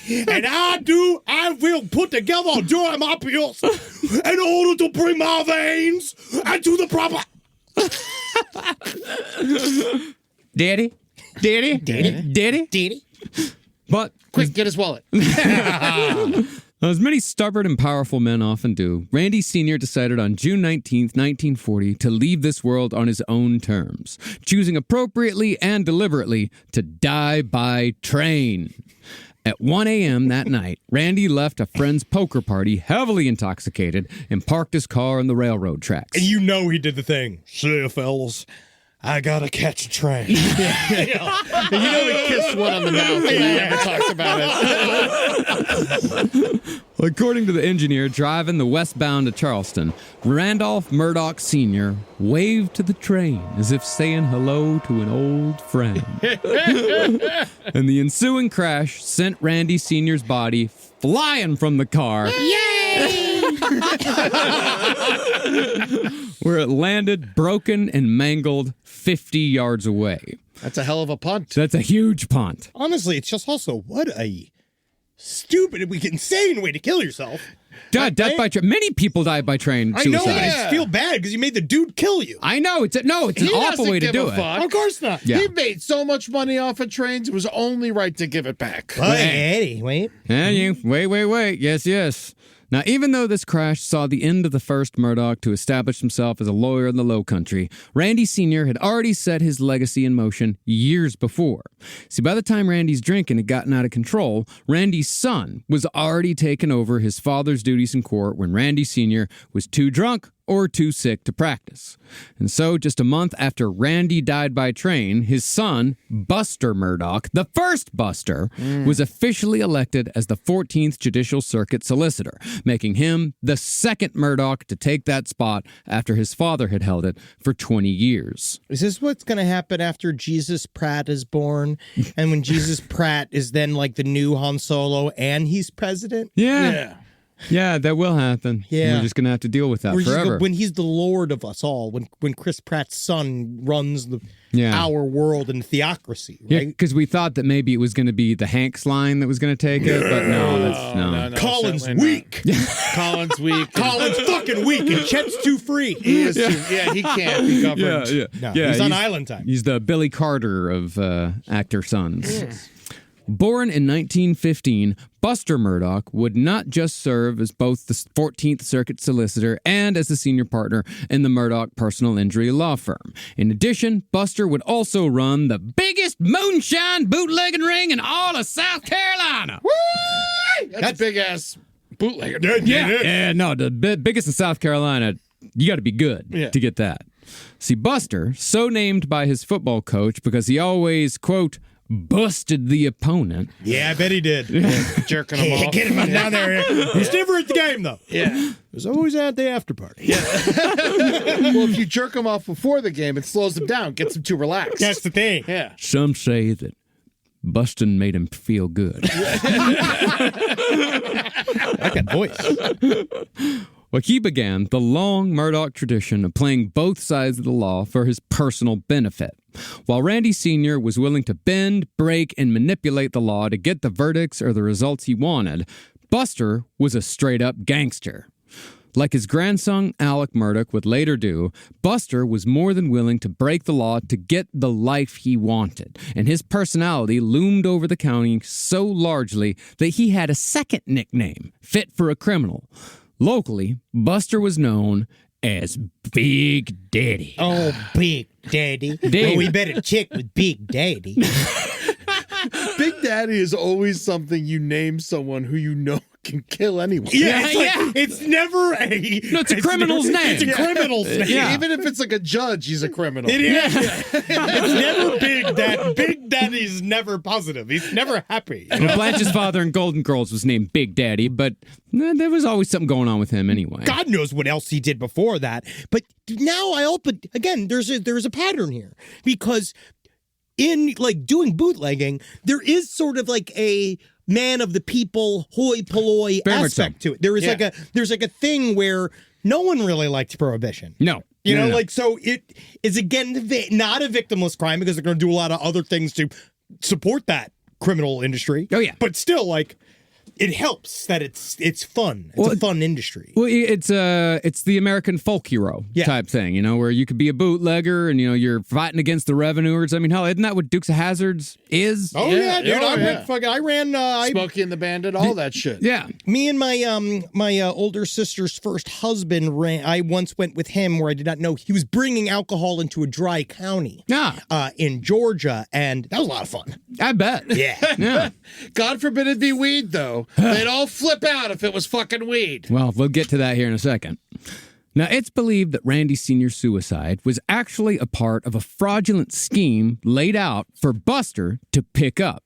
And I will put together a during my pills in order to bring my veins into the proper... Daddy? But Quick, get his wallet. as many stubborn and powerful men often do, Randy Sr. decided on June 19th, 1940, to leave this world on his own terms, choosing appropriately and deliberately to die by train. At 1 a.m. that night, Randy left a friend's poker party heavily intoxicated and parked his car on the railroad tracks. And you know he did the thing. See ya, fellas. I gotta catch a train. You know he kissed one on the mouth and he never talks about it. According to the engineer driving the westbound to Charleston, Randolph Murdaugh Sr. waved to the train as if saying hello to an old friend. And the ensuing crash sent Randy Sr.'s body flying from the car. Where it landed broken and mangled 50 yards away. That's a hell of a punt. That's a huge punt. Honestly, it's just also what a stupid, insane way to kill yourself. Death by train. Many people die by train I suicide. know, but I feel bad because you made the dude kill you. I know. It's an awful way to do it. Fuck. Of course not. Yeah. He made so much money off of trains, it was only right to give it back. Eddie, wait. Wait. Yes. Now, even though this crash saw the end of the first Murdaugh to establish himself as a lawyer in the Low Country, Randy Sr. had already set his legacy in motion years before. See, by the time Randy's drinking had gotten out of control, Randy's son was already taking over his father's duties in court when Randy Sr. was too drunk or too sick to practice. And so, just a month after Randy died by train, his son, Buster Murdaugh, the first Buster, was officially elected as the 14th Judicial Circuit Solicitor, making him the second Murdaugh to take that spot after his father had held it for 20 years. Is this what's going to happen after Jesus Pratt is born? And when Jesus Pratt is then like the new Han Solo and he's president? Yeah, that will happen. Yeah. We're just going to have to deal with that forever. When he's the Lord of us all, when Chris Pratt's son runs our world and theocracy, right? Yeah, because we thought that maybe it was going to be the Hanks line that was going to take it, but no. Colin's weak. Colin's weak. Colin's fucking weak, and Chet's too free. He is he can't be governed. No, he's on island time. He's the Billy Carter of actor sons. Born in 1915, Buster Murdaugh would not just serve as both the 14th Circuit Solicitor and as the senior partner in the Murdaugh personal injury law firm. In addition, Buster would also run the biggest moonshine bootlegging ring in all of South Carolina. Woo! That's a big-ass bootlegger. The biggest in South Carolina. You got to be good to get that. See, Buster, so named by his football coach because he always, quote, busted the opponent. Yeah, I bet he did. Jerking him off. Get him down there. He's never at the game, though. Yeah. There's always at the after party. Yeah. Well, if you jerk him off before the game, it slows him down, gets him too relaxed. That's the thing. Yeah. Some say that busting made him feel good. I got voice. Well, he began the long Murdaugh tradition of playing both sides of the law for his personal benefit. While Randy Sr. was willing to bend, break, and manipulate the law to get the verdicts or the results he wanted, Buster was a straight-up gangster. Like his grandson Alex Murdaugh would later do, Buster was more than willing to break the law to get the life he wanted, and his personality loomed over the county so largely that he had a second nickname, fit for a criminal. Locally, Buster was known as Big Daddy. Oh, Big Daddy. Well, we better check with Big Daddy. Big Daddy is always something you name someone who you know can kill anyone. It's never a... No, it's a criminal's name. It's a criminal's name. Yeah. Even if it's like a judge, he's a criminal. It is. It's never Big Daddy. Big Daddy's never positive. He's never happy. Well, Blanche's father in Golden Girls was named Big Daddy, but there was always something going on with him anyway. God knows what else he did before that. But now again, there's a pattern here. Because in like doing bootlegging, there is sort of like a man of the people, hoi polloi aspect to it. There is there's like a thing where no one really liked prohibition. No. You know, like, so it is, again, not a victimless crime because they're going to do a lot of other things to support that criminal industry. Oh, yeah. But still, like, it helps that it's fun. It's a fun industry. Well, it's the American folk hero type thing, you know, where you could be a bootlegger and, you know, you're fighting against the revenuers. I mean, hell, isn't that what Dukes of Hazzards is? Oh yeah, dude. I ran Smokey and the Bandit, all that shit. Yeah. Me and my older sister's first husband ran. I once went with him where I did not know he was bringing alcohol into a dry county. In Georgia, and that was a lot of fun. I bet. Yeah. God forbid it be weed, though. They'd all flip out if it was fucking weed. Well, we'll get to that here in a second. Now, it's believed that Randy Sr.'s suicide was actually a part of a fraudulent scheme laid out for Buster to pick up.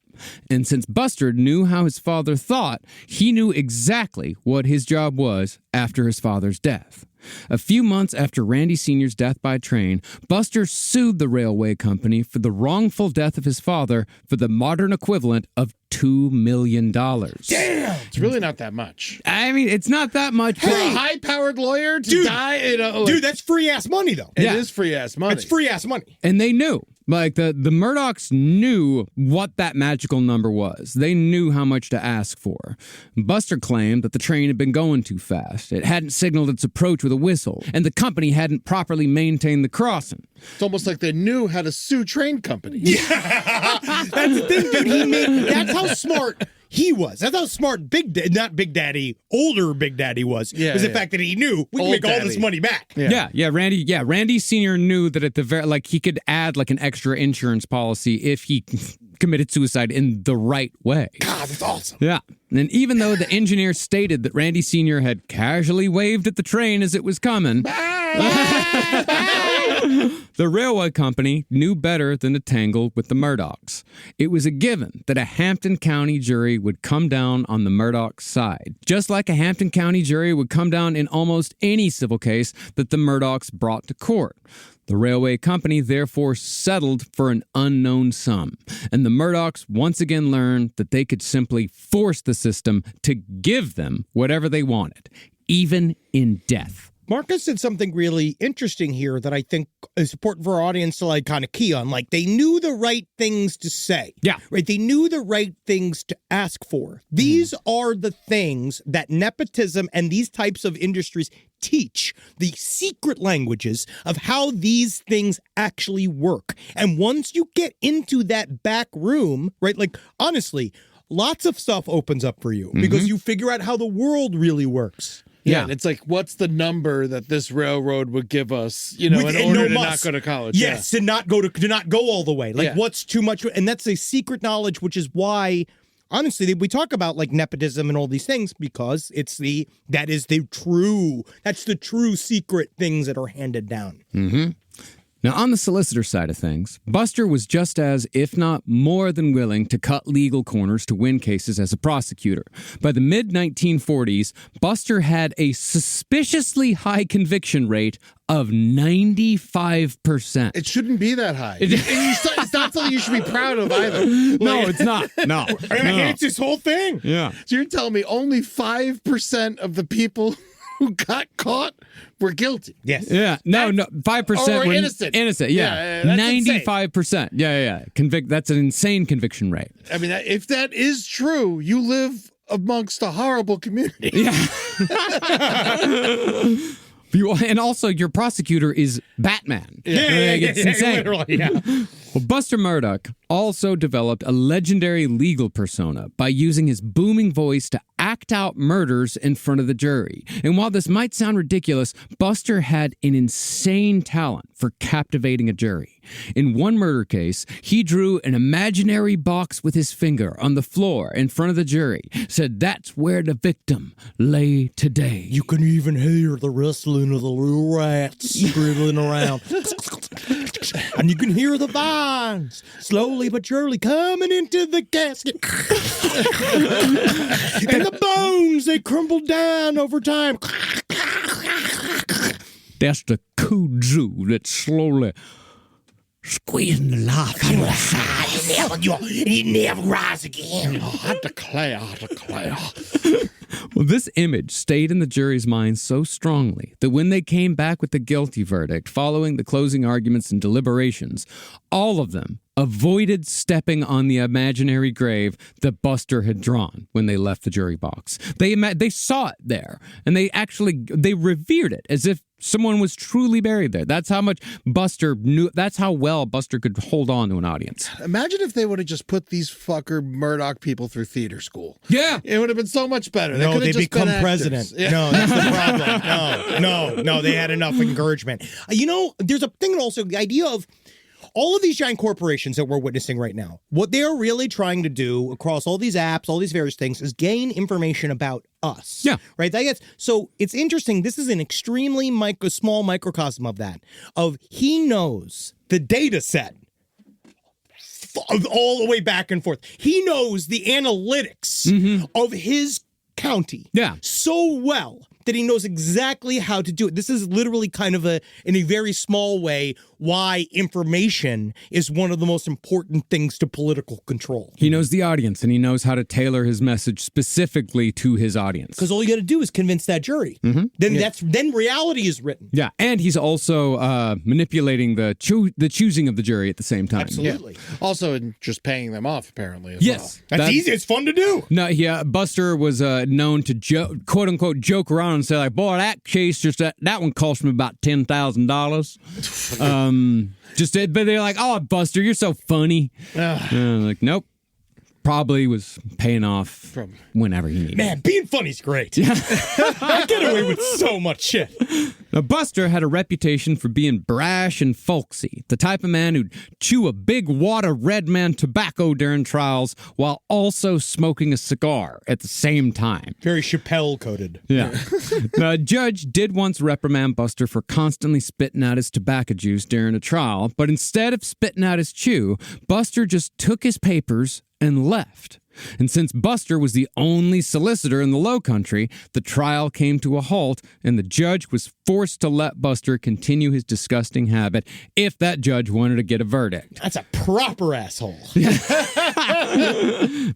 And since Buster knew how his father thought, he knew exactly what his job was after his father's death. A few months after Randy Sr.'s death by train, Buster sued the railway company for the wrongful death of his father for the modern equivalent of $2 million. Damn! It's really not that much. I mean, it's not that much. For a high-powered lawyer to die, dude, that's free-ass money, though. It is free-ass money. It's free-ass money. And they knew. Like, the Murdaughs knew what that magical number was. They knew how much to ask for. Buster claimed that the train had been going too fast. It hadn't signaled its approach with a whistle, and the company hadn't properly maintained the crossing. It's almost like they knew how to sue train companies. Yeah. That's the thing, dude. That's how smart he was. That's how smart older Big Daddy was. Yeah, was the fact that he knew we can make all this money back. Randy Sr. knew that at the very, like, he could add like an extra insurance policy if he committed suicide in the right way. God, that's awesome. Yeah. And even though the engineer stated that Randy Sr. had casually waved at the train as it was coming, the railway company knew better than to tangle with the Murdaughs. It was a given that a Hampton County jury would come down on the Murdaugh side, just like a Hampton County jury would come down in almost any civil case that the Murdaughs brought to court. The railway company therefore settled for an unknown sum, and the Murdaughs once again learned that they could simply force the system to give them whatever they wanted, even in death. Marcus said something really interesting here that I think is important for our audience to like kind of key on. Like, they knew the right things to say. Yeah. Right. They knew the right things to ask for. These are the things that nepotism and these types of industries teach, the secret languages of how these things actually work. And once you get into that back room, right, like, honestly, lots of stuff opens up for you because you figure out how the world really works. Yeah, and it's like, what's the number that this railroad would give us, you know, in order to not go to college? Yes, to not go all the way. Like, what's too much? And that's a secret knowledge, which is why, honestly, we talk about like nepotism and all these things because that's the true secret things that are handed down. Mm-hmm. Now, on the solicitor side of things, Buster was just as, if not more than willing to cut legal corners to win cases as a prosecutor. By the mid-1940s, Buster had a suspiciously high conviction rate of 95%. It shouldn't be that high. It's not something you should be proud of either. No, it's not. No. It's this whole thing. Yeah. So you're telling me only 5% of the people who got caught were guilty? Yes. Yeah. No, 5% were innocent. Innocent, yeah. 95%. Yeah. That's an insane conviction rate. I mean, if that is true, you live amongst a horrible community. Yeah. And also, your prosecutor is Batman. It's insane. Literally, yeah. Well, Buster Murdaugh also developed a legendary legal persona by using his booming voice to act out murders in front of the jury. And while this might sound ridiculous, Buster had an insane talent for captivating a jury. In one murder case, he drew an imaginary box with his finger on the floor in front of the jury, said that's where the victim lay today. You can even hear the rustling of the little rats scribbling around. And you can hear the vines slowly but surely coming into the casket. And the bones, they crumble down over time. That's the kudzu that's slowly squeezing the life out of the side. He never rise again. I declare. Well, this image stayed in the jury's mind so strongly that when they came back with the guilty verdict following the closing arguments and deliberations, all of them avoided stepping on the imaginary grave that Buster had drawn when they left the jury box. They saw it there, and they revered it as if someone was truly buried there. That's how much Buster knew. That's how well Buster could hold on to an audience. Imagine if they would have just put these fucker Murdaugh people through theater school. Yeah. It would have been so much better. No, they just become been president. Yeah. No, that's the problem. No, they had enough encouragement. There's a thing also, the idea of all of these giant corporations that we're witnessing right now, what they're really trying to do across all these apps, all these various things, is gain information about us. Yeah. Right? So it's interesting. This is an extremely small microcosm of that. He knows the data set all the way back and forth. He knows the analytics of his county so well that he knows exactly how to do it. This is literally kind of in a very small way, why information is one of the most important things to political control. He knows the audience, and he knows how to tailor his message specifically to his audience. Because all you got to do is convince that jury. Then reality is written. Yeah, and he's also manipulating the choosing of the jury at the same time. Absolutely. Yeah. Also, in just paying them off, apparently, as well. That's easy. It's fun to do. No, yeah, Buster was known to quote unquote joke around and say like, "Boy, that case that one cost me about $10,000." But they're like, "Oh, Buster, you're so funny." Like, nope. Probably was paying off from whenever he needed. Man, being funny's great. I get away with so much shit. Now, Buster had a reputation for being brash and folksy, the type of man who'd chew a big wad of Red Man tobacco during trials while also smoking a cigar at the same time. Very Chappelle-coded. Yeah. The judge did once reprimand Buster for constantly spitting out his tobacco juice during a trial, but instead of spitting out his chew, Buster just took his papers and left. And since Buster was the only solicitor in the Low Country, the trial came to a halt, and the judge was forced to let Buster continue his disgusting habit if that judge wanted to get a verdict. That's a proper asshole.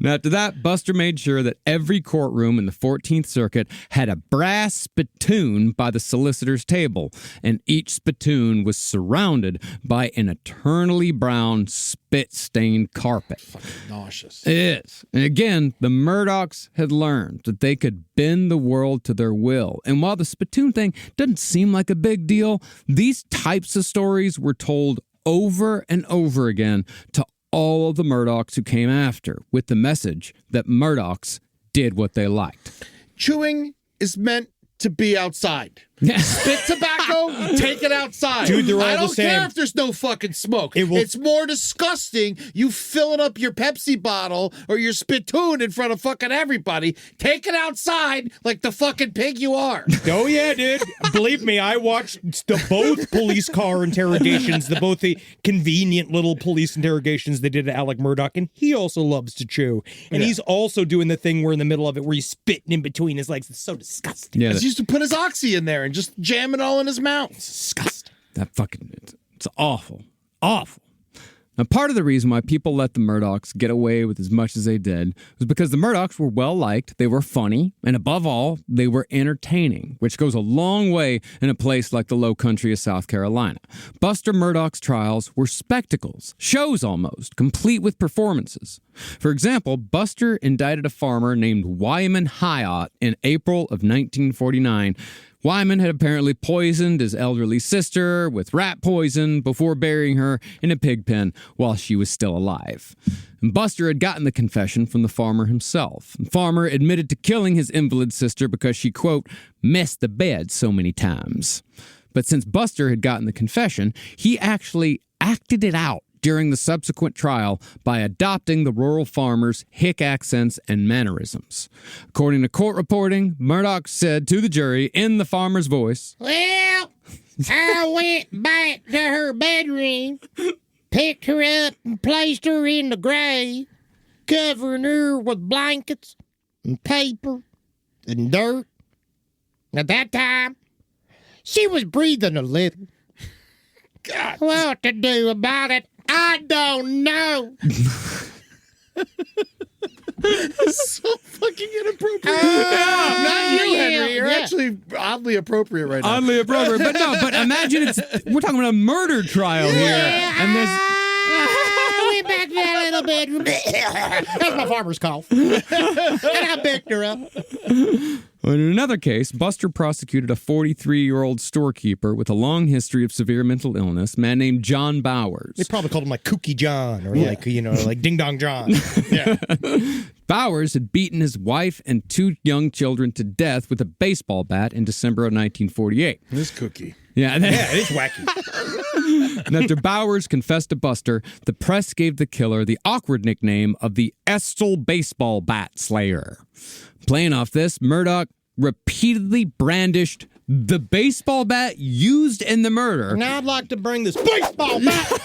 Now, after that, Buster made sure that every courtroom in the 14th Circuit had a brass spittoon by the solicitor's table, and each spittoon was surrounded by an eternally brown, spit-stained carpet. Fucking nauseous. It is. And again, the Murdaughs had learned that they could bend the world to their will. And while the spittoon thing doesn't seem like a big deal, these types of stories were told over and over again to all of the Murdaughs who came after, with the message that Murdaughs did what they liked. Chewing is meant to be outside. Spit tobacco, take it outside. Dude, they're all I the don't same. care if there's no fucking smoke. It's more disgusting you filling up your Pepsi bottle or your spittoon in front of fucking everybody. Take it outside like the fucking pig you are. Oh, yeah, dude. Believe me, I watched both police car interrogations, both the convenient little police interrogations they did to Alex Murdaugh, and he also loves to chew. And he's also doing the thing where in the middle of it where he's spitting in between his legs. It's so disgusting. Yeah, He used to put his oxy in there and just jam it all in his mouth. It's disgusting. It's awful. Awful. Now, part of the reason why people let the Murdaughs get away with as much as they did was because the Murdaughs were well-liked, they were funny, and above all, they were entertaining, which goes a long way in a place like the Low Country of South Carolina. Buster Murdaugh's trials were spectacles, shows almost, complete with performances. For example, Buster indicted a farmer named Wyman Hyatt in April of 1949. Wyman had apparently poisoned his elderly sister with rat poison before burying her in a pig pen while she was still alive. And Buster had gotten the confession from the farmer himself. The farmer admitted to killing his invalid sister because she, quote, messed the bed so many times. But since Buster had gotten the confession, he actually acted it out during the subsequent trial by adopting the rural farmer's hick accents and mannerisms. According to court reporting, Murdaugh said to the jury in the farmer's voice, "Well, I went back to her bedroom, picked her up and placed her in the grave, covering her with blankets and paper and dirt. At that time, she was breathing a little. God. What to do about it, I don't know." So fucking inappropriate. Not you, Henry. You're actually oddly appropriate right now. Oddly appropriate. But imagine we're talking about a murder trial here. And there's... that little bedroom. That's my farmer's cough. And I picked her up. In another case, Buster prosecuted a 43-year-old storekeeper with a long history of severe mental illness, a man named John Bowers. They probably called him like Kooky John or like Ding Dong John. Yeah. Bowers had beaten his wife and 2 young children to death with a baseball bat in December of 1948. This cookie. Yeah, It is wacky. And after Bowers confessed to Buster, the press gave the killer the awkward nickname of the Estel Baseball Bat Slayer. Playing off this, Murdaugh repeatedly brandished the baseball bat used in the murder. Now I'd like to bring this baseball bat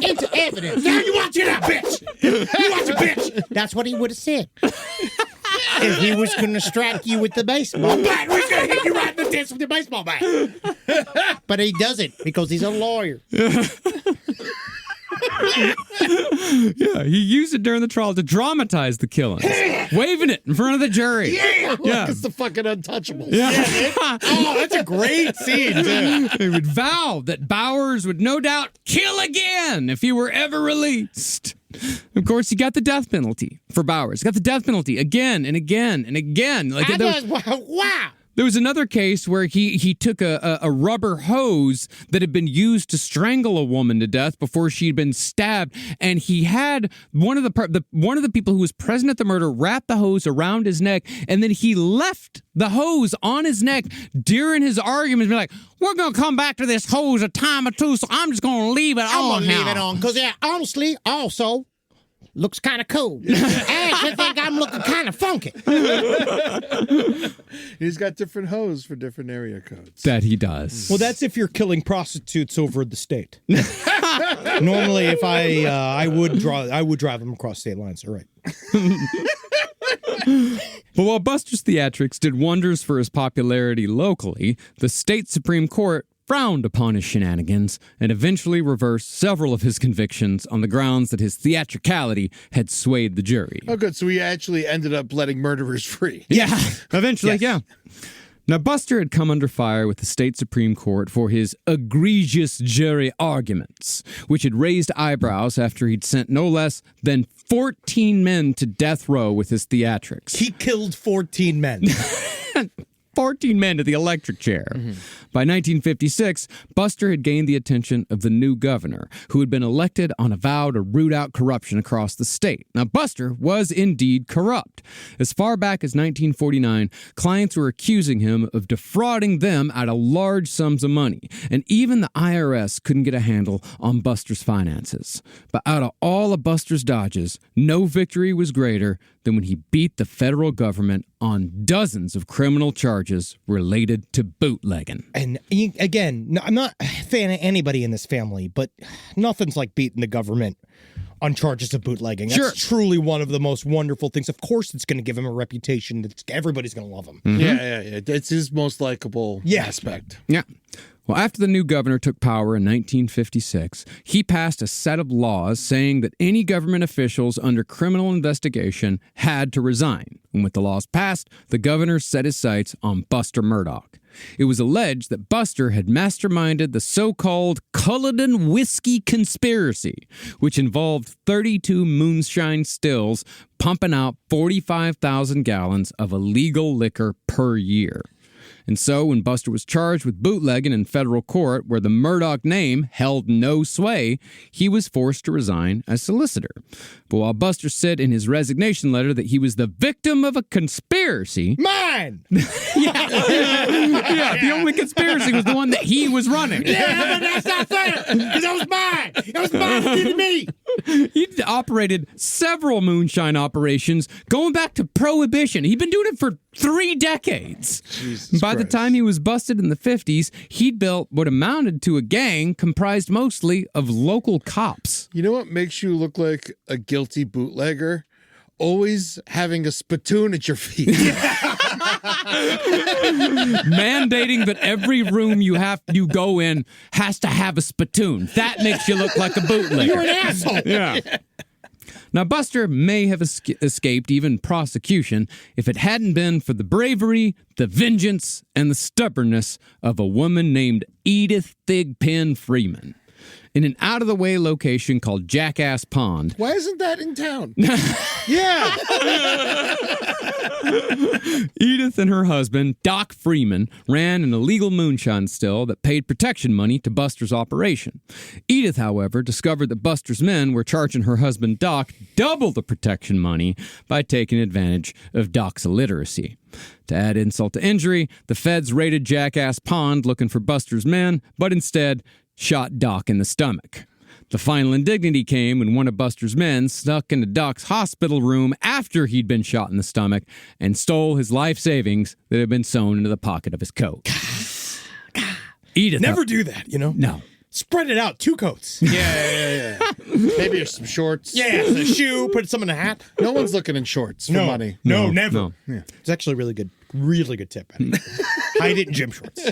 Into evidence. Now you watch it, that bitch. You watch it, bitch. That's what he would have said. If he was going to strike you with the baseball bat. We're going to hit you right in the tits with the baseball bat. But he doesn't because he's a lawyer. Yeah, he used it during the trial to dramatize the killings, waving it in front of the jury. Yeah. It's the fucking Untouchables. Yeah. Oh, that's a great scene, too. He would vow that Bowers would no doubt kill again if he were ever released. Of course, he got the death penalty for Bowers. He got the death penalty again and again and again. Wow. There was another case where he took a rubber hose that had been used to strangle a woman to death before she'd been stabbed, and he had one of the people who was present at the murder wrap the hose around his neck, and then he left the hose on his neck during his argument, be like, "We're gonna come back to this hose a time or two, so I'm just gonna leave it on. I'm gonna leave it on because, honestly, also looks kind of cool. I actually think I'm looking kind of funky." He's got different hoes for different area codes. That he does. Well, that's if you're killing prostitutes over the state. Normally, if I would drive them across state lines. All right. But while Buster's theatrics did wonders for his popularity locally, the state Supreme Court frowned upon his shenanigans and eventually reversed several of his convictions on the grounds that his theatricality had swayed the jury. Oh, good. So he actually ended up letting murderers free. Yeah, eventually, yeah. Now, Buster had come under fire with the state Supreme Court for his egregious jury arguments, which had raised eyebrows after he'd sent no less than 14 men to death row with his theatrics. He killed 14 men. 14 men to the electric chair. Mm-hmm. By 1956, Buster had gained the attention of the new governor, who had been elected on a vow to root out corruption across the state. Now, Buster was indeed corrupt. As far back as 1949, clients were accusing him of defrauding them out of large sums of money, and even the IRS couldn't get a handle on Buster's finances. But out of all of Buster's dodges, no victory was greater than when he beat the federal government on dozens of criminal charges related to bootlegging. And again, I'm not a fan of anybody in this family, but nothing's like beating the government on charges of bootlegging. That's truly one of the most wonderful things. Of course, it's going to give him a reputation that everybody's going to love him. Mm-hmm. Yeah. It's his most likable aspect. Yeah. Well, after the new governor took power in 1956, he passed a set of laws saying that any government officials under criminal investigation had to resign. And with the laws passed, the governor set his sights on Buster Murdaugh. It was alleged that Buster had masterminded the so-called Culloden Whiskey Conspiracy, which involved 32 moonshine stills pumping out 45,000 gallons of illegal liquor per year. And so when Buster was charged with bootlegging in federal court, where the Murdaugh name held no sway, he was forced to resign as solicitor. But while Buster said in his resignation letter that he was the victim of a conspiracy... Mine! Yeah, the only conspiracy was the one that he was running. Yeah, but that's not fair, because it was mine. It was mine that did to me. He'd operated several moonshine operations going back to Prohibition. He'd been doing it for 3 decades. By the time he was busted in the 50s, he'd built what amounted to a gang comprised mostly of local cops. You know what makes you look like a guilty bootlegger? Always having a spittoon at your feet. Mandating that every room you go in has to have a spittoon. That makes you look like a bootlegger. You're an asshole. Yeah. Now, Buster may have escaped even prosecution if it hadn't been for the bravery, the vengeance, and the stubbornness of a woman named Edith Thigpen Freeman. in an out-of-the-way location called Jackass Pond. Why isn't that in town? Yeah. Edith and her husband, Doc Freeman, ran an illegal moonshine still that paid protection money to Buster's operation. Edith, however, discovered that Buster's men were charging her husband, Doc, double the protection money by taking advantage of Doc's illiteracy. To add insult to injury, the feds raided Jackass Pond looking for Buster's men, but instead shot Doc in the stomach. The final indignity came when one of Buster's men snuck into Doc's hospital room after he'd been shot in the stomach and stole his life savings that had been sewn into the pocket of his coat. Edith, Never do that, No. Spread it out, 2 coats. Yeah. Maybe some shorts. Yeah, a shoe, put some in a hat. No one's looking in shorts for money. No, never. No. Yeah. It's actually really good tip. Hide it in gym shorts.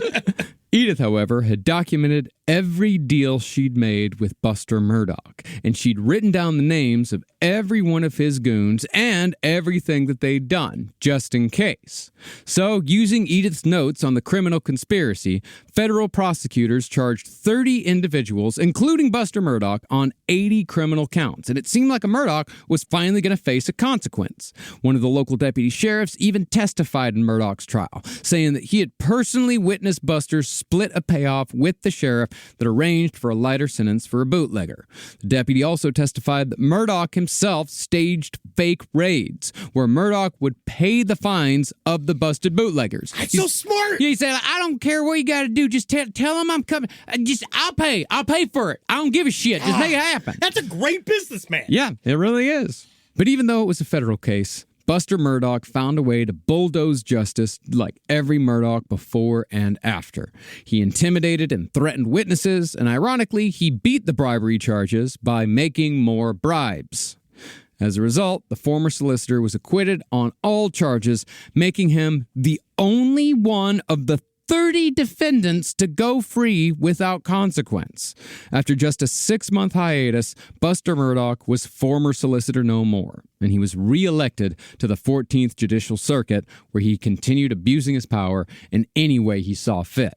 Edith, however, had documented every deal she'd made with Buster Murdaugh, and she'd written down the names of every one of his goons and everything that they'd done, just in case. So, using Edith's notes on the criminal conspiracy, federal prosecutors charged 30 individuals, including Buster Murdaugh, on 80 criminal counts, and it seemed like a Murdaugh was finally going to face a consequence. One of the local deputy sheriffs even testified in Murdaugh's trial, saying that he had personally witnessed Buster split a payoff with the sheriff that arranged for a lighter sentence for a bootlegger. The deputy also testified that Murdaugh himself staged fake raids, where Murdaugh would pay the fines of the busted bootleggers. That's so smart. Yeah, he said, I don't care what you got to do. Just tell them I'm coming. I'll pay. I'll pay for it. I don't give a shit. Just make it happen. That's a great businessman. Yeah, it really is. But even though it was a federal case, Buster Murdaugh found a way to bulldoze justice like every Murdaugh before and after. He intimidated and threatened witnesses, and ironically, he beat the bribery charges by making more bribes. As a result, the former solicitor was acquitted on all charges, making him the only one of the 30 defendants to go free without consequence. After just a 6-month hiatus, Buster Murdaugh was former solicitor no more, and he was re-elected to the 14th Judicial Circuit, where he continued abusing his power in any way he saw fit.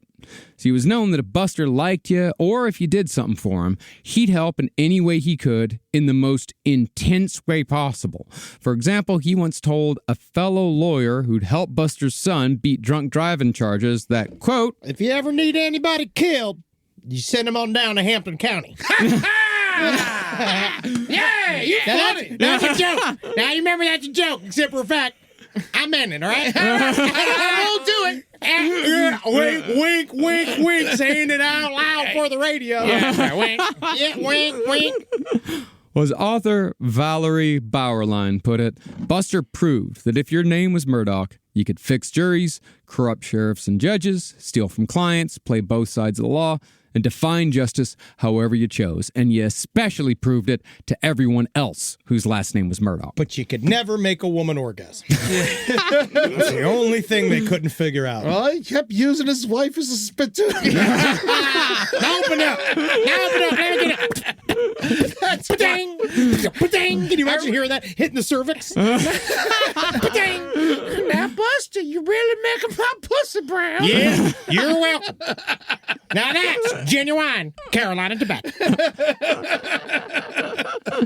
So he was known that if Buster liked you, or if you did something for him, he'd help in any way he could in the most intense way possible. For example, he once told a fellow lawyer who'd helped Buster's son beat drunk driving charges that, quote, If you ever need anybody killed, you send them on down to Hampton County. Yeah, you funny. That's a joke. Now you remember that's a joke, except for a fact. I meant it, all right? I won't do it. Wink, wink, wink, saying it out loud for the radio. Yeah, wink. Yeah, wink, wink. As author Valerie Bauerlein put it, Buster proved that if your name was Murdaugh, you could fix juries, corrupt sheriffs and judges, steal from clients, play both sides of the law, and define justice however you chose. And you especially proved it to everyone else whose last name was Murdaugh. But you could never make a woman orgasm. That's the only thing they couldn't figure out. Well, he kept using his wife as a spittoon. Open up. Now open up. Let me get it. Ba-ding. Ba-ding. Can you imagine hearing that hitting the cervix? Ba-ding. Now, Buster, you really making my pussy brown. Yeah, you're welcome. Now that's genuine Carolina tobacco.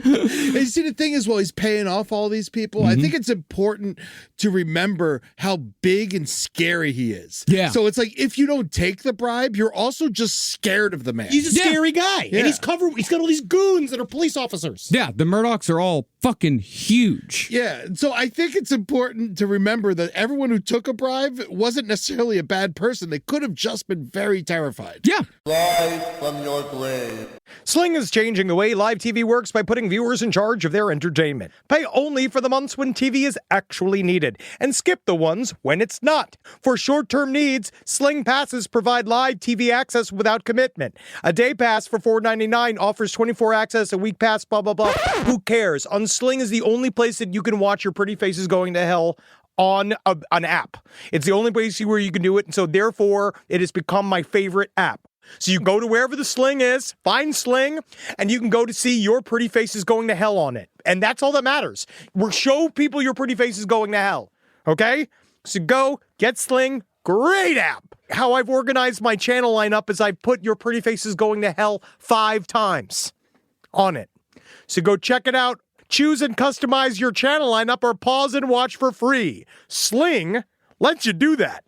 You see, the thing is, while he's paying off all these people, I think it's important to remember how big and scary he is. Yeah. So it's like, if you don't take the bribe, you're also just scared of the man. He's a scary guy. Yeah. And he's got all these goons that are police officers. Yeah, the Murdaughs are all fucking huge. Yeah, so I think it's important to remember that everyone who took a bribe wasn't necessarily a bad person. They could have just been very terrified. Yeah. Live from your grave. Sling is changing the way live TV works by putting viewers in charge of their entertainment. Pay only for the months when TV is actually needed, and skip the ones when it's not. For short-term needs, Sling Passes provide live TV access without commitment. A day pass for $4.99 offers 24 access, a week pass, blah, blah, blah. Who cares? Sling is the only place that you can watch your pretty faces going to hell on an app. It's the only place where you can do it, and so therefore, it has become my favorite app. So you go to wherever the Sling is, find Sling, and you can go to see your pretty faces going to hell on it. And that's all that matters. Show people your pretty faces going to hell. Okay? So go, get Sling, great app. how I've organized my channel lineup is I've put Your Pretty Faces Going to Hell 5 times on it. So go check it out. Choose and customize your channel lineup or pause and watch for free. Sling lets you do that.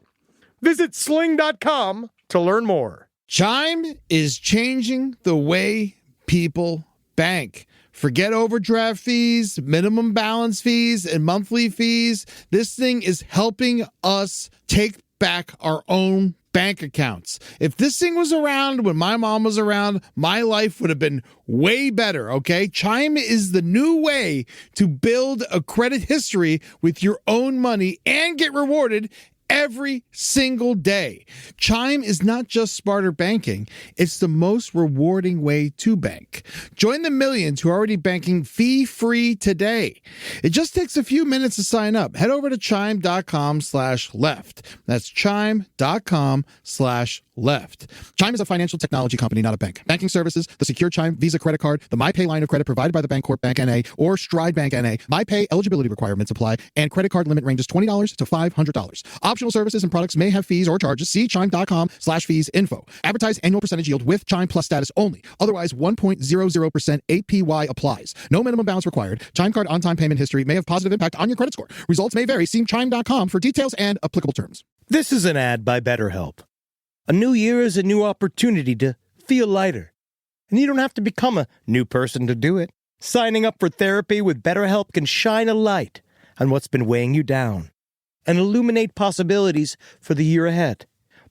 Visit sling.com to learn more. Chime is changing the way people bank. Forget overdraft fees, minimum balance fees, and monthly fees. This thing is helping us take back our own bank accounts. If this thing was around when my mom was around, my life would have been way better, okay? Chime is the new way to build a credit history with your own money and get rewarded every single day. Chime is not just smarter banking, it's the most rewarding way to bank. Join the millions who are already banking fee-free today. It just takes a few minutes to sign up. Head over to chime.com/left. That's chime.com/left. Chime is a financial technology company, not a bank. Banking services, the secure Chime Visa credit card, the MyPay line of credit provided by the Bancorp Bank N.A. or Stride Bank N.A. MyPay eligibility requirements apply, and credit card limit ranges $20 to $500. Optional services and products may have fees or charges. See chime.com/fees info. Advertised annual percentage yield with Chime Plus status only. Otherwise, 1.00% APY applies. No minimum balance required. Chime card on-time payment history may have positive impact on your credit score. Results may vary. See chime.com for details and applicable terms. This is an ad by BetterHelp. A new year is a new opportunity to feel lighter. And you don't have to become a new person to do it. Signing up for therapy with BetterHelp can shine a light on what's been weighing you down and illuminate possibilities for the year ahead.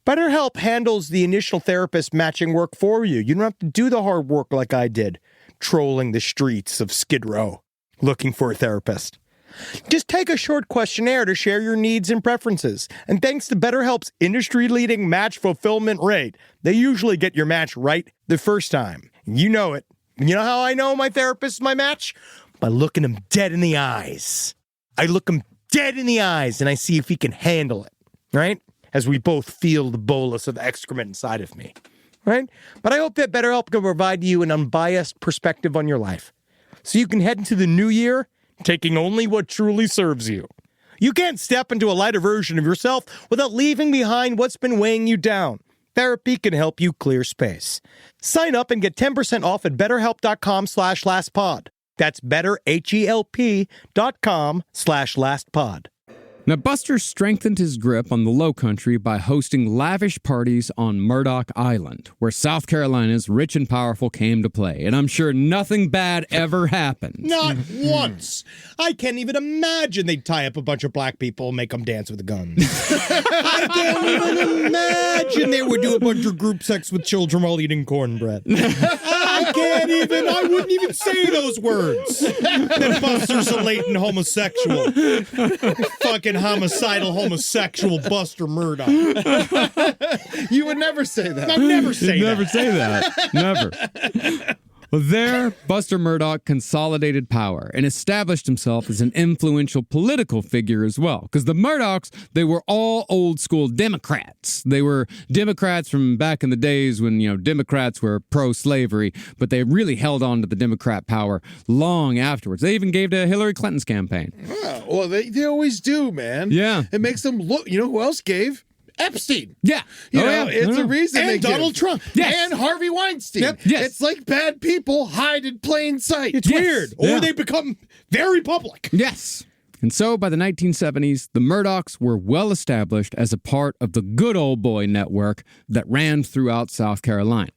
BetterHelp handles the initial therapist matching work for you. You don't have to do the hard work like I did, trolling the streets of Skid Row, looking for a therapist. Just take a short questionnaire to share your needs and preferences. And thanks to BetterHelp's industry-leading match fulfillment rate, they usually get your match right the first time. You know it. You know how I know my therapist is my match? By looking him dead in the eyes. I look him dead in the eyes and I see if he can handle it, right? As we both feel the bolus of excrement inside of me, right? But I hope that BetterHelp can provide you an unbiased perspective on your life, so you can head into the new year taking only what truly serves you. You can't step into a lighter version of yourself without leaving behind what's been weighing you down. Therapy can help you clear space. Sign up and get 10% off at betterhelp.com/lastpod. That's betterhelp.com/lastpod. Now, Buster strengthened his grip on the Lowcountry by hosting lavish parties on Murdaugh Island, where South Carolina's rich and powerful came to play. And I'm sure nothing bad ever happened. Not once. I can't even imagine they'd tie up a bunch of black people and make them dance with guns. I can't even imagine they would do a bunch of group sex with children while eating cornbread. I wouldn't even say those words. That Buster's a latent homosexual. Fucking homicidal homosexual Buster Murdaugh. You would never say that. I'd never say that. Never say that. Never. Well, there, Buster Murdaugh consolidated power and established himself as an influential political figure as well. Because the Murdaughs, they were all old school Democrats. They were Democrats from back in the days when, Democrats were pro-slavery, but they really held on to the Democrat power long afterwards. They even gave to Hillary Clinton's campaign. Oh, well, they always do, man. Yeah. It makes them look, you know who else gave? Epstein. Yeah. It's a reason and they Donald Trump. Yes. And Harvey Weinstein. Yep. Yes. It's like bad people hide in plain sight. It's weird. Or Yeah. they become very public. Yes. And so by the 1970s, the Murdaughs were well established as a part of the good old boy network that ran throughout South Carolina.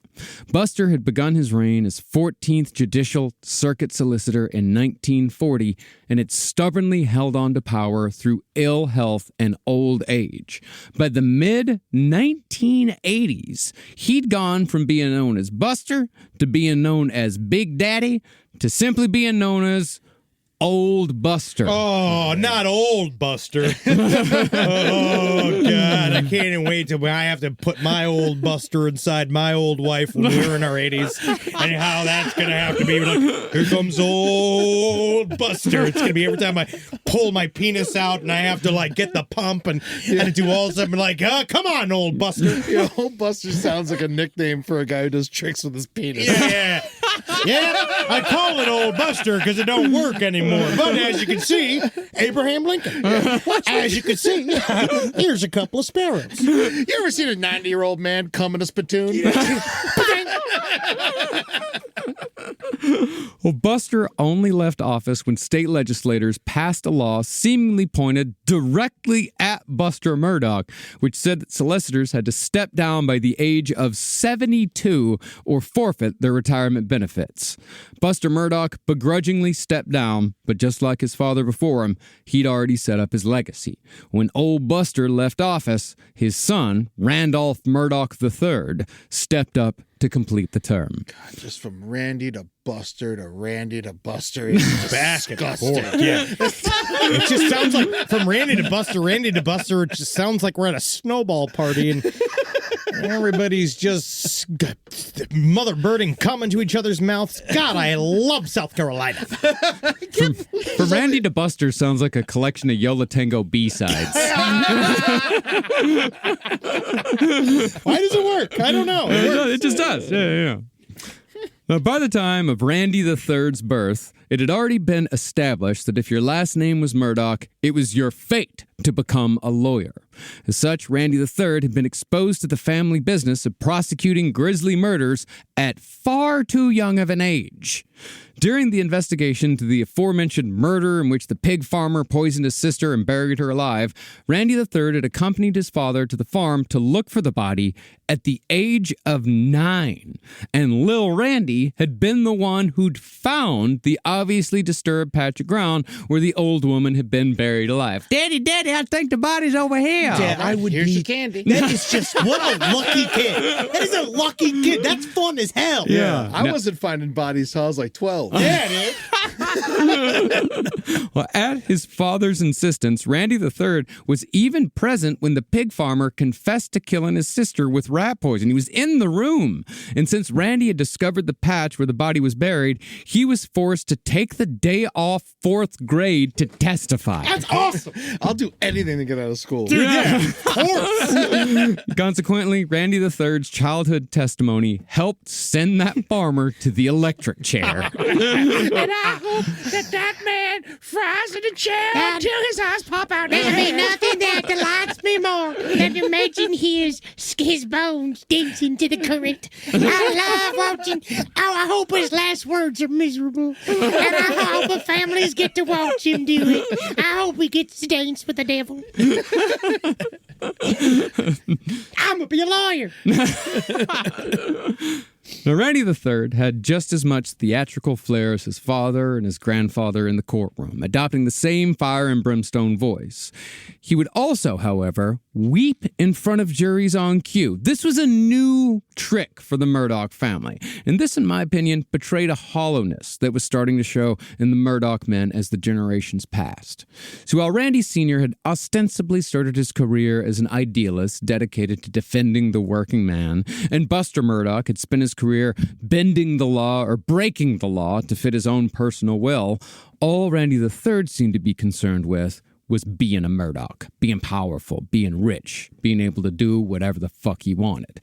Buster had begun his reign as 14th Judicial Circuit Solicitor in 1940 and had stubbornly held on to power through ill health and old age. By the mid-1980s, he'd gone from being known as Buster to being known as Big Daddy to simply being known as Old Buster. Oh, not old Buster. Oh, God. I can't even wait till I have to put my old Buster inside my old wife when we're in our 80s. And how that's going to have to be like, here comes old Buster. It's going to be every time I pull my penis out and I have to, get the pump and do all something like, come on, old Buster. Yeah, Old Buster sounds like a nickname for a guy who does tricks with his penis. Yeah. Yeah, I call it Old Buster because it don't work anymore. But as you can see, Abraham Lincoln. As you can see, here's a couple of sparrows. You ever seen a 90-year-old man come in a spittoon? Well, Buster only left office when state legislators passed a law seemingly pointed directly at Buster Murdaugh, which said that solicitors had to step down by the age of 72 or forfeit their retirement benefits. Buster Murdaugh begrudgingly stepped down, but just like his father before him, he'd already set up his legacy. When old Buster left office, his son, Randolph Murdaugh III, stepped up to complete the term. God, just from Randy to Buster to Randy to Buster. It's Back and disgusting. forth. Yeah. It just sounds like from Randy to Buster, it just sounds like we're at a snowball party and everybody's just mother birding cum into each other's mouths. God, I love South Carolina. From Randy to Buster sounds like a collection of Yola Tango B-sides. Why does it work? I don't know. It just does. Yeah. Now, by the time of Randy III's birth, it had already been established that if your last name was Murdaugh, it was your fate to become a lawyer. As such, Randy III had been exposed to the family business of prosecuting grisly murders at far too young of an age. During the investigation to the aforementioned murder in which the pig farmer poisoned his sister and buried her alive, Randy III had accompanied his father to the farm to look for the body at the age of 9. And Lil Randy had been the one who'd found the obviously disturbed patch of ground where the old woman had been buried alive. Daddy, I think the body's over here. Dad, I would Here's be. your candy. That is just what a lucky kid. That is a lucky kid. That's fun as hell. Yeah. I wasn't finding bodies till I was like 12. Yeah, dude. Well, at his father's insistence, Randy III was even present when the pig farmer confessed to killing his sister with rat poison. He was in the room. And since Randy had discovered the patch where the body was buried, he was forced to take the day off 4th grade to testify. That's awesome. I'll do anything to get out of school. Dude, yeah, of course. Consequently, Randy III's childhood testimony helped send that farmer to the electric chair. And I hope that man fries in a chair until his eyes pop out. There ain't nothing that delights me more than to imagine his bones dancing to the current. I love watching. Oh, I hope his last words are miserable. And I hope the families get to watch him do it. I hope he gets to dance with the devil. I'm going to be a lawyer. Now, Randy III had just as much theatrical flair as his father and his grandfather in the courtroom, adopting the same fire and brimstone voice. He would also, however, weep in front of juries on cue. This was a new trick for the Murdaugh family, and this, in my opinion, betrayed a hollowness that was starting to show in the Murdaugh men as the generations passed. So while Randy Sr. had ostensibly started his career as an idealist dedicated to defending the working man, and Buster Murdaugh had spent his career bending the law or breaking the law to fit his own personal will, all Randy III seemed to be concerned with was being a Murdaugh, being powerful, being rich, being able to do whatever the fuck he wanted.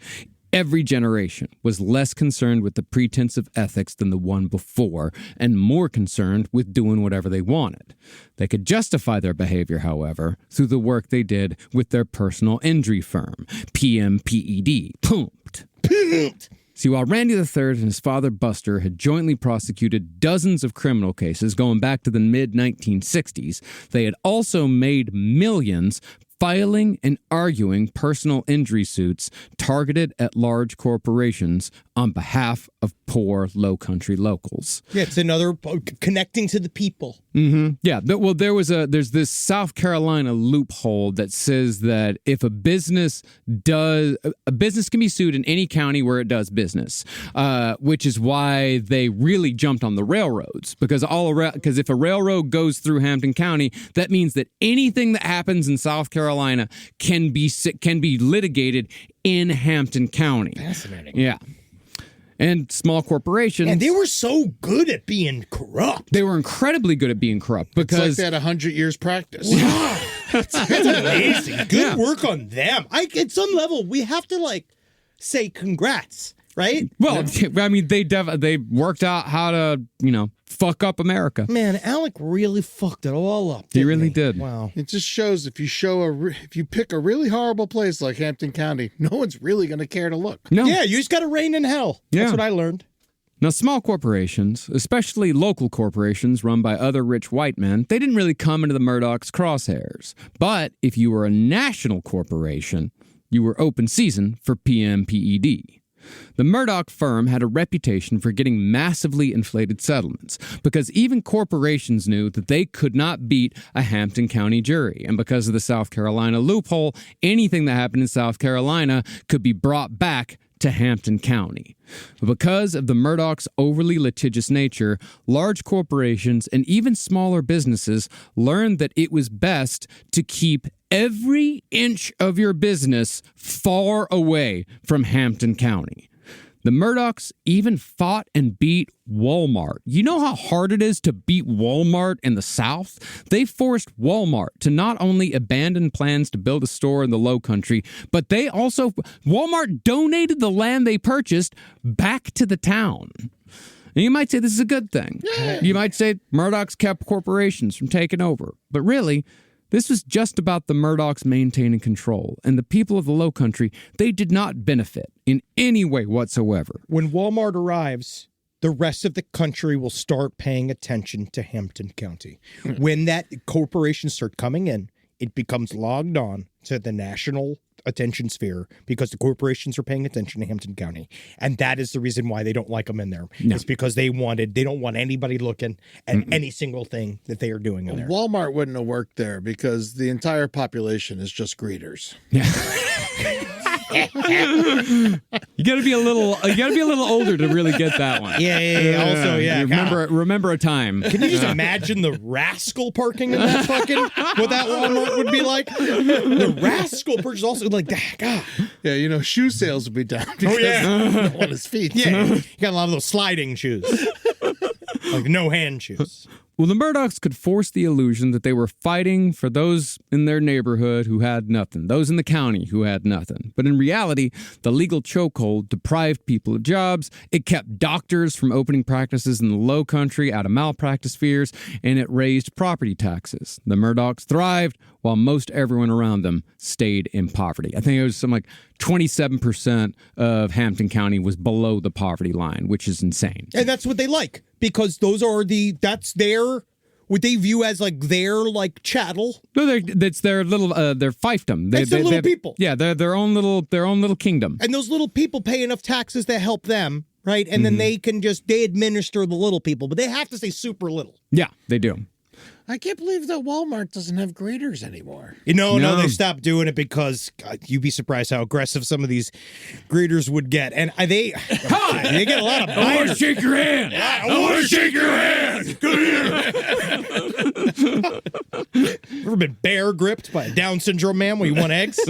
Every generation was less concerned with the pretense of ethics than the one before, and more concerned with doing whatever they wanted. They could justify their behavior, however, through the work they did with their personal injury firm, PMPED, Pumped. See, while Randy III and his father Buster had jointly prosecuted dozens of criminal cases going back to the mid-1960s, they had also made millions filing and arguing personal injury suits targeted at large corporations on behalf of poor low-country locals. Yeah, it's another connecting to the people. Mm-hmm. Yeah. Well, there's this South Carolina loophole that says that if a business can be sued in any county where it does business, which is why they really jumped on the railroads, because if a railroad goes through Hampton County, that means that anything that happens in South Carolina can be litigated in Hampton County. Fascinating. Yeah. And small corporations. And they were so good at being corrupt. They were incredibly good at being corrupt because it's like they had 100 years practice. Wow. That's amazing. Good work on them. At some level, we have to say congrats. right? Well, I mean, they worked out how to, fuck up America. Man, Alec really fucked it all up. He really did. Wow. It just shows if you pick a really horrible place like Hampton County, no one's really going to care to look. No. Yeah, you just got to reign in hell. That's what I learned. Now, small corporations, especially local corporations run by other rich white men, they didn't really come into the Murdaugh's crosshairs. But if you were a national corporation, you were open season for PMPED. The Murdaugh firm had a reputation for getting massively inflated settlements because even corporations knew that they could not beat a Hampton County jury. And because of the South Carolina loophole, anything that happened in South Carolina could be brought back to Hampton County. But because of the Murdaugh's overly litigious nature, large corporations and even smaller businesses learned that it was best to keep every inch of your business far away from Hampton County. The Murdaughs even fought and beat Walmart. You know how hard it is to beat Walmart in the South? They forced Walmart to not only abandon plans to build a store in the Low Country, but Walmart donated the land they purchased back to the town. And you might say this is a good thing. Yeah. You might say Murdaughs kept corporations from taking over. But really, this was just about the Murdaughs maintaining control, and the people of the Low Country, they did not benefit in any way whatsoever. When Walmart arrives, the rest of the country will start paying attention to Hampton County. When that corporations start coming in, it becomes logged on to the national attention sphere because the corporations are paying attention to Hampton County. And that is the reason why they don't like them in there. No. It's because they don't want anybody looking at any single thing that they are doing in there. Walmart wouldn't have worked there because the entire population is just greeters. Yeah. You gotta be a little older to really get that one. Yeah. Also, Remember a time. Can you just imagine the rascal parking in that fucking what that Walmart would be like? The rascal park is also like God. Yeah, shoe sales would be down because no one has feet. Yeah, you got a lot of those sliding shoes, like no hand shoes. Well, the Murdaughs could force the illusion that they were fighting for those in their neighborhood who had nothing, those in the county who had nothing. But in reality, the legal chokehold deprived people of jobs, it kept doctors from opening practices in the Low Country out of malpractice fears, and it raised property taxes. The Murdaughs thrived while most everyone around them stayed in poverty. I think it was something like 27% of Hampton County was below the poverty line, which is insane. And that's what they like, because that's what they view as like their like chattel. No, that's their little their fiefdom. It's their little people. Yeah, they're their own little kingdom. And those little people pay enough taxes to help them, right? And then they administer the little people, but they have to stay super little. Yeah, they do. I can't believe that Walmart doesn't have graders anymore. No, they stopped doing it because you'd be surprised how aggressive some of these greeters would get. And they get a lot of biters. I want to shake your hand. I want to shake your hand. Come here. Ever been bear gripped by a Down syndrome man when you want eggs?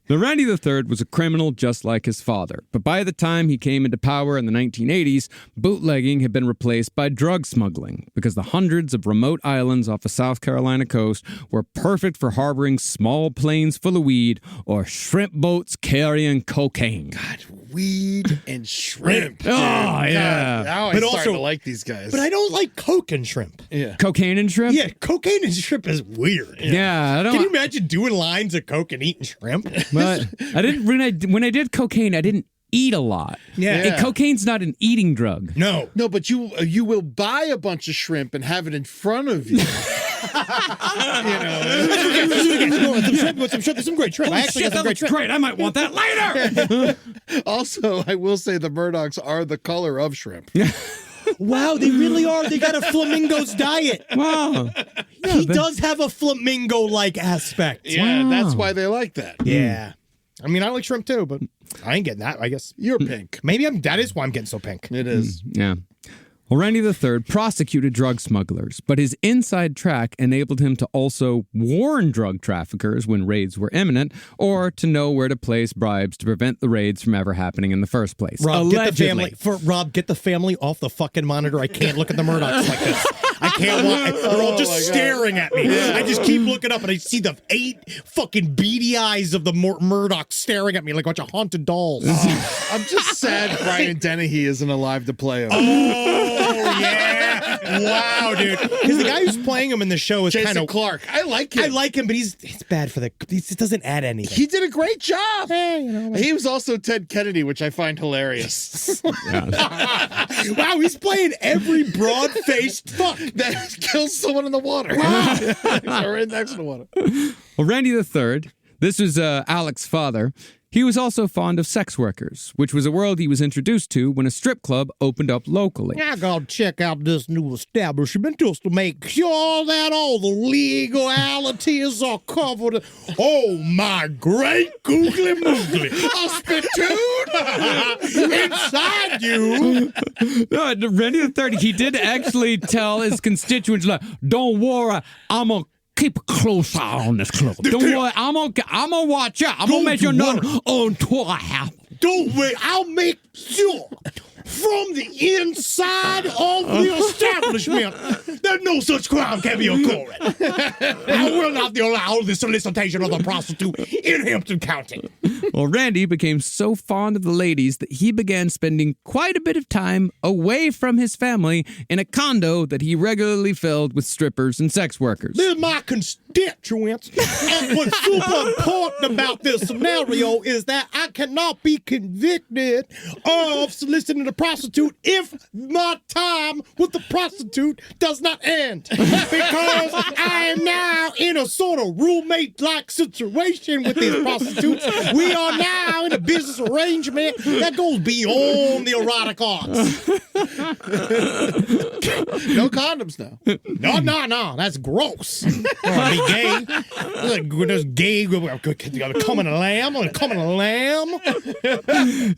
Now, Randy III was a criminal just like his father, but by the time he came into power in the 1980s, bootlegging had been replaced by drug smuggling because the hundreds of remote islands off the South Carolina coast were perfect for harboring small planes full of weed or shrimp boats carrying cocaine. God, weed and shrimp. Oh, yeah. Now I'm starting to like these guys. But I don't like coke and shrimp. Yeah. Cocaine and shrimp? Yeah, cocaine and shrimp is weird. Yeah, I don't. Can you imagine doing lines of coke and eating shrimp? But I didn't. When I did cocaine, I didn't eat a lot. Yeah. Cocaine's not an eating drug. No, but you will buy a bunch of shrimp and have it in front of you. Some great shrimp. Holy shit, that looks great. I might want that later. Also, I will say the Murdaughs are the color of shrimp. Wow, they really are. They got a flamingo's diet. Wow. He does have a flamingo-like aspect. Yeah, that's why they like that. Yeah. I mean, I like shrimp too, but I ain't getting that, I guess. You're pink. Maybe that is why I'm getting so pink. It is. Yeah. Well, Randy III prosecuted drug smugglers, but his inside track enabled him to also warn drug traffickers when raids were imminent or to know where to place bribes to prevent the raids from ever happening in the first place. Rob, get the family off the fucking monitor. I can't look at the Murdaughs like this. I can't watch. They're all just staring at me. I just keep looking up, and I see the 8 fucking beady eyes of the Murdaugh staring at me like a bunch of haunted dolls. I'm just sad Brian Dennehy isn't alive to play him. Oh, yeah. Wow, dude. Because the guy who's playing him in the show is Jason kind of... Clark. I like him. I like him, but he's bad for the... It doesn't add anything. He did a great job. Hey, He was also Ted Kennedy, which I find hilarious. Wow, he's playing every broad-faced fuck that kills someone in the water. Wow. Or right next to the water. Well, Randy III, this was Alex's father. He was also fond of sex workers, which was a world he was introduced to when a strip club opened up locally. I gotta check out this new establishment just to make sure that all the legalities are covered. Oh, my great googly moogly. A spittoon inside you. Randy III, he did actually tell his constituents, like, don't worry, I'm going to keep a close eye on this club. Don't worry, I'm gonna watch out. I'm gonna make sure nothing untoward happens. Don't worry, I'll make sure from the inside of the establishment that no such crime can be occurring. I will not allow the solicitation of a prostitute in Hampton County. Well, Randy became so fond of the ladies that he began spending quite a bit of time away from his family in a condo that he regularly filled with strippers and sex workers. They're my constituents. And what's super important about this scenario is that I cannot be convicted of soliciting a prostitute if my time with the prostitute does not end. Because I am now in a sort of roommate-like situation with these prostitutes. We are now in a business arrangement that goes beyond the erotic arts. No condoms now. No. That's gross. Oh, be gay. There's gay. Coming a lamb.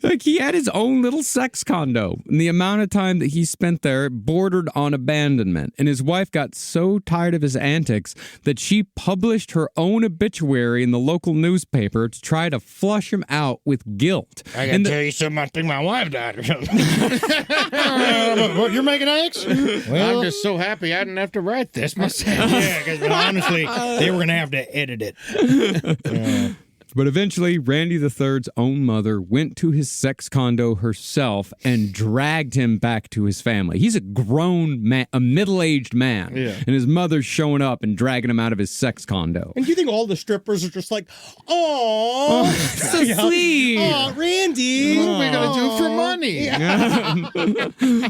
Like, he had his own little sex condo, and the amount of time that he spent there bordered on abandonment. And his wife got so tired of his antics that she published her own obituary in the local newspaper to try to flush him out with guilt. I gotta tell you something. I think my wife died or something. You're making eggs? Well, I'm just so happy I didn't have to write this myself. Yeah, because honestly, they were going to have to edit it. But eventually, Randy III's own mother went to his sex condo herself and dragged him back to his family. He's a grown man, a middle-aged man, and his mother's showing up and dragging him out of his sex condo. And do you think all the strippers are just like, oh, so sweet. Oh, Randy. What are we going to do for money?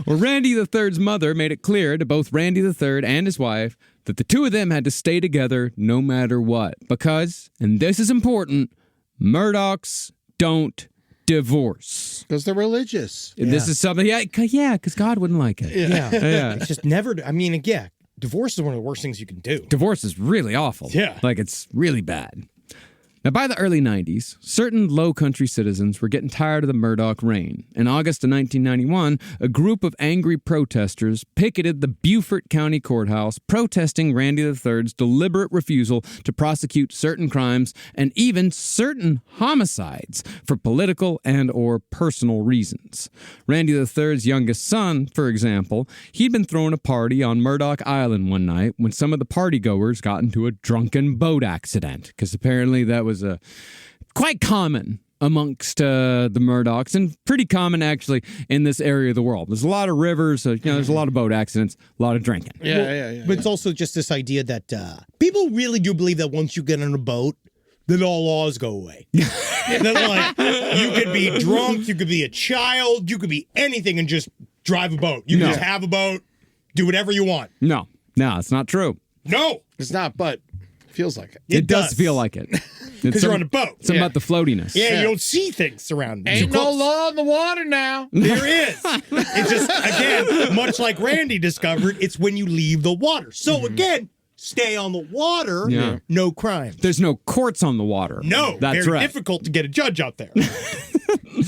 Well, Randy III's mother made it clear to both Randy III and his wife that the two of them had to stay together no matter what. Because, and this is important, Murdaughs don't divorce. Because they're religious. This is something, because God wouldn't like it. Yeah. It's just never, I mean, yeah, divorce is one of the worst things you can do. Divorce is really awful. Yeah. Like, it's really bad. Now, by the early 90s, certain low country citizens were getting tired of the Murdaugh reign. In August of 1991, a group of angry protesters picketed the Beaufort County Courthouse, protesting Randy III's deliberate refusal to prosecute certain crimes and even certain homicides for political and or personal reasons. Randy III's youngest son, for example, he'd been throwing a party on Murdaugh Island one night when some of the partygoers got into a drunken boat accident, because apparently that was quite common amongst the Murdaughs, and pretty common actually in this area of the world. There's a lot of rivers, there's a lot of boat accidents, a lot of drinking. But it's also just this idea that people really do believe that once you get on a boat, then all laws go away. Then, like, you could be drunk, you could be a child, you could be anything and just drive a boat. You can just have a boat, do whatever you want. No, it's not true. No, it's not, but feels like it. It does feel like it. Because you're on a boat. It's about the floatiness. Yeah, you don't see things surrounding you. Ain't no law in the water now. There is. It's just, again, much like Randy discovered, it's when you leave the water. So again, stay on the water, no crime. There's no courts on the water. No, that's very right. difficult to get a judge out there.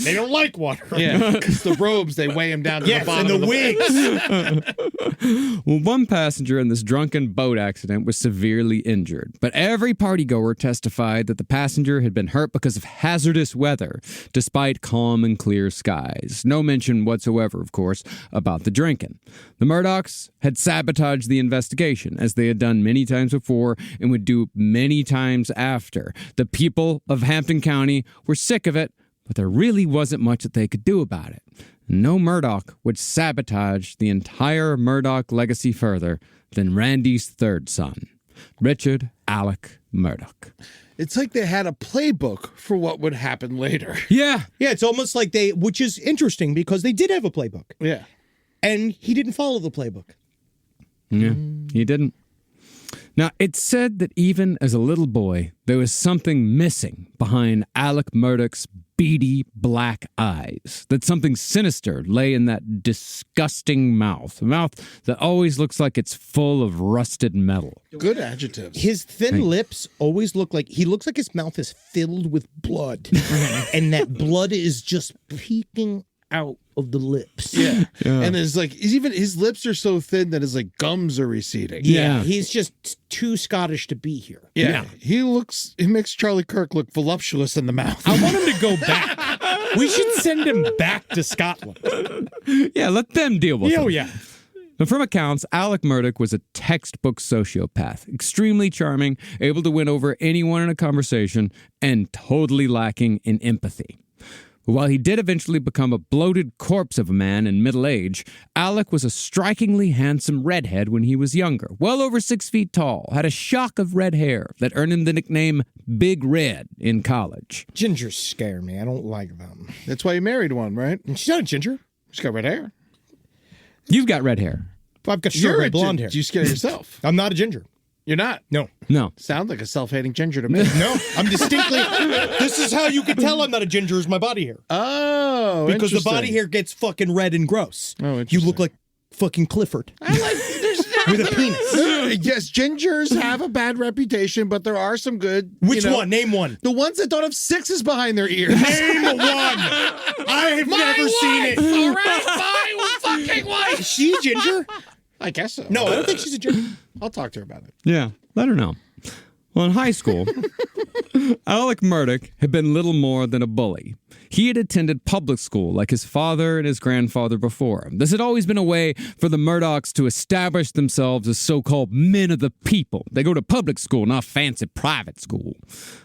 They don't like water. Yeah, because the robes, they weigh him down to the bottom and the wigs. Well, one passenger in this drunken boat accident was severely injured, but every partygoer testified that the passenger had been hurt because of hazardous weather, despite calm and clear skies. No mention whatsoever, of course, about the drinking. The Murdaughs had sabotaged the investigation, as they had done many times before and would do many times after. The people of Hampton County were sick of it, but there really wasn't much that they could do about it. No Murdaugh would sabotage the entire Murdaugh legacy further than Randy's third son, Richard Alec Murdaugh. It's like they had a playbook for what would happen later. Yeah. Yeah, it's almost like which is interesting because they did have a playbook. Yeah. And he didn't follow the playbook. Yeah, he didn't. Now, it's said that even as a little boy, there was something missing behind Alec Murdaugh's beady black eyes, that something sinister lay in that disgusting mouth, a mouth that always looks like it's full of rusted metal. Good adjectives. His thin lips always look like, he looks like his mouth is filled with blood. And that blood is just peeking out of the lips. Yeah. And there's like, even his lips are so thin that his like gums are receding. Yeah. He's just too Scottish to be here. Yeah. He makes Charlie Kirk look voluptuous in the mouth. I want him to go back. We should send him back to Scotland. Yeah, let them deal with it. Oh, yeah. But from accounts, Alec Murdaugh was a textbook sociopath, extremely charming, able to win over anyone in a conversation, and totally lacking in empathy. While he did eventually become a bloated corpse of a man in middle age, Alec was a strikingly handsome redhead when he was younger, well over 6 feet tall, had a shock of red hair that earned him the nickname Big Red in college. Gingers scare me. I don't like them. That's why you married one, right? She's not a ginger. She's got red hair. You've got red hair. I've got short red blonde hair. You scare yourself. I'm not a ginger. You're not. No. No. Sound like a self-hating ginger to me. No. I'm distinctly. This is how you can tell I'm not a ginger is my body hair. Oh, Because the interesting. body hair gets fucking red and gross. Oh, you look like fucking Clifford. I like With a penis. Yes, gingers have a bad reputation, but there are some good. Which one? Name one. The ones that don't have sixes behind their ears. Name one. I have never seen it. All right, my fucking wife. Is she a ginger? I guess so. No, I don't think she's a ginger. I'll talk to her about it. Yeah, let her know. Well, in high school, Alec Murdaugh had been little more than a bully. He had attended public school like his father and his grandfather before him. This had always been a way for the Murdaughs to establish themselves as so-called men of the people. They go to public school, not fancy private school.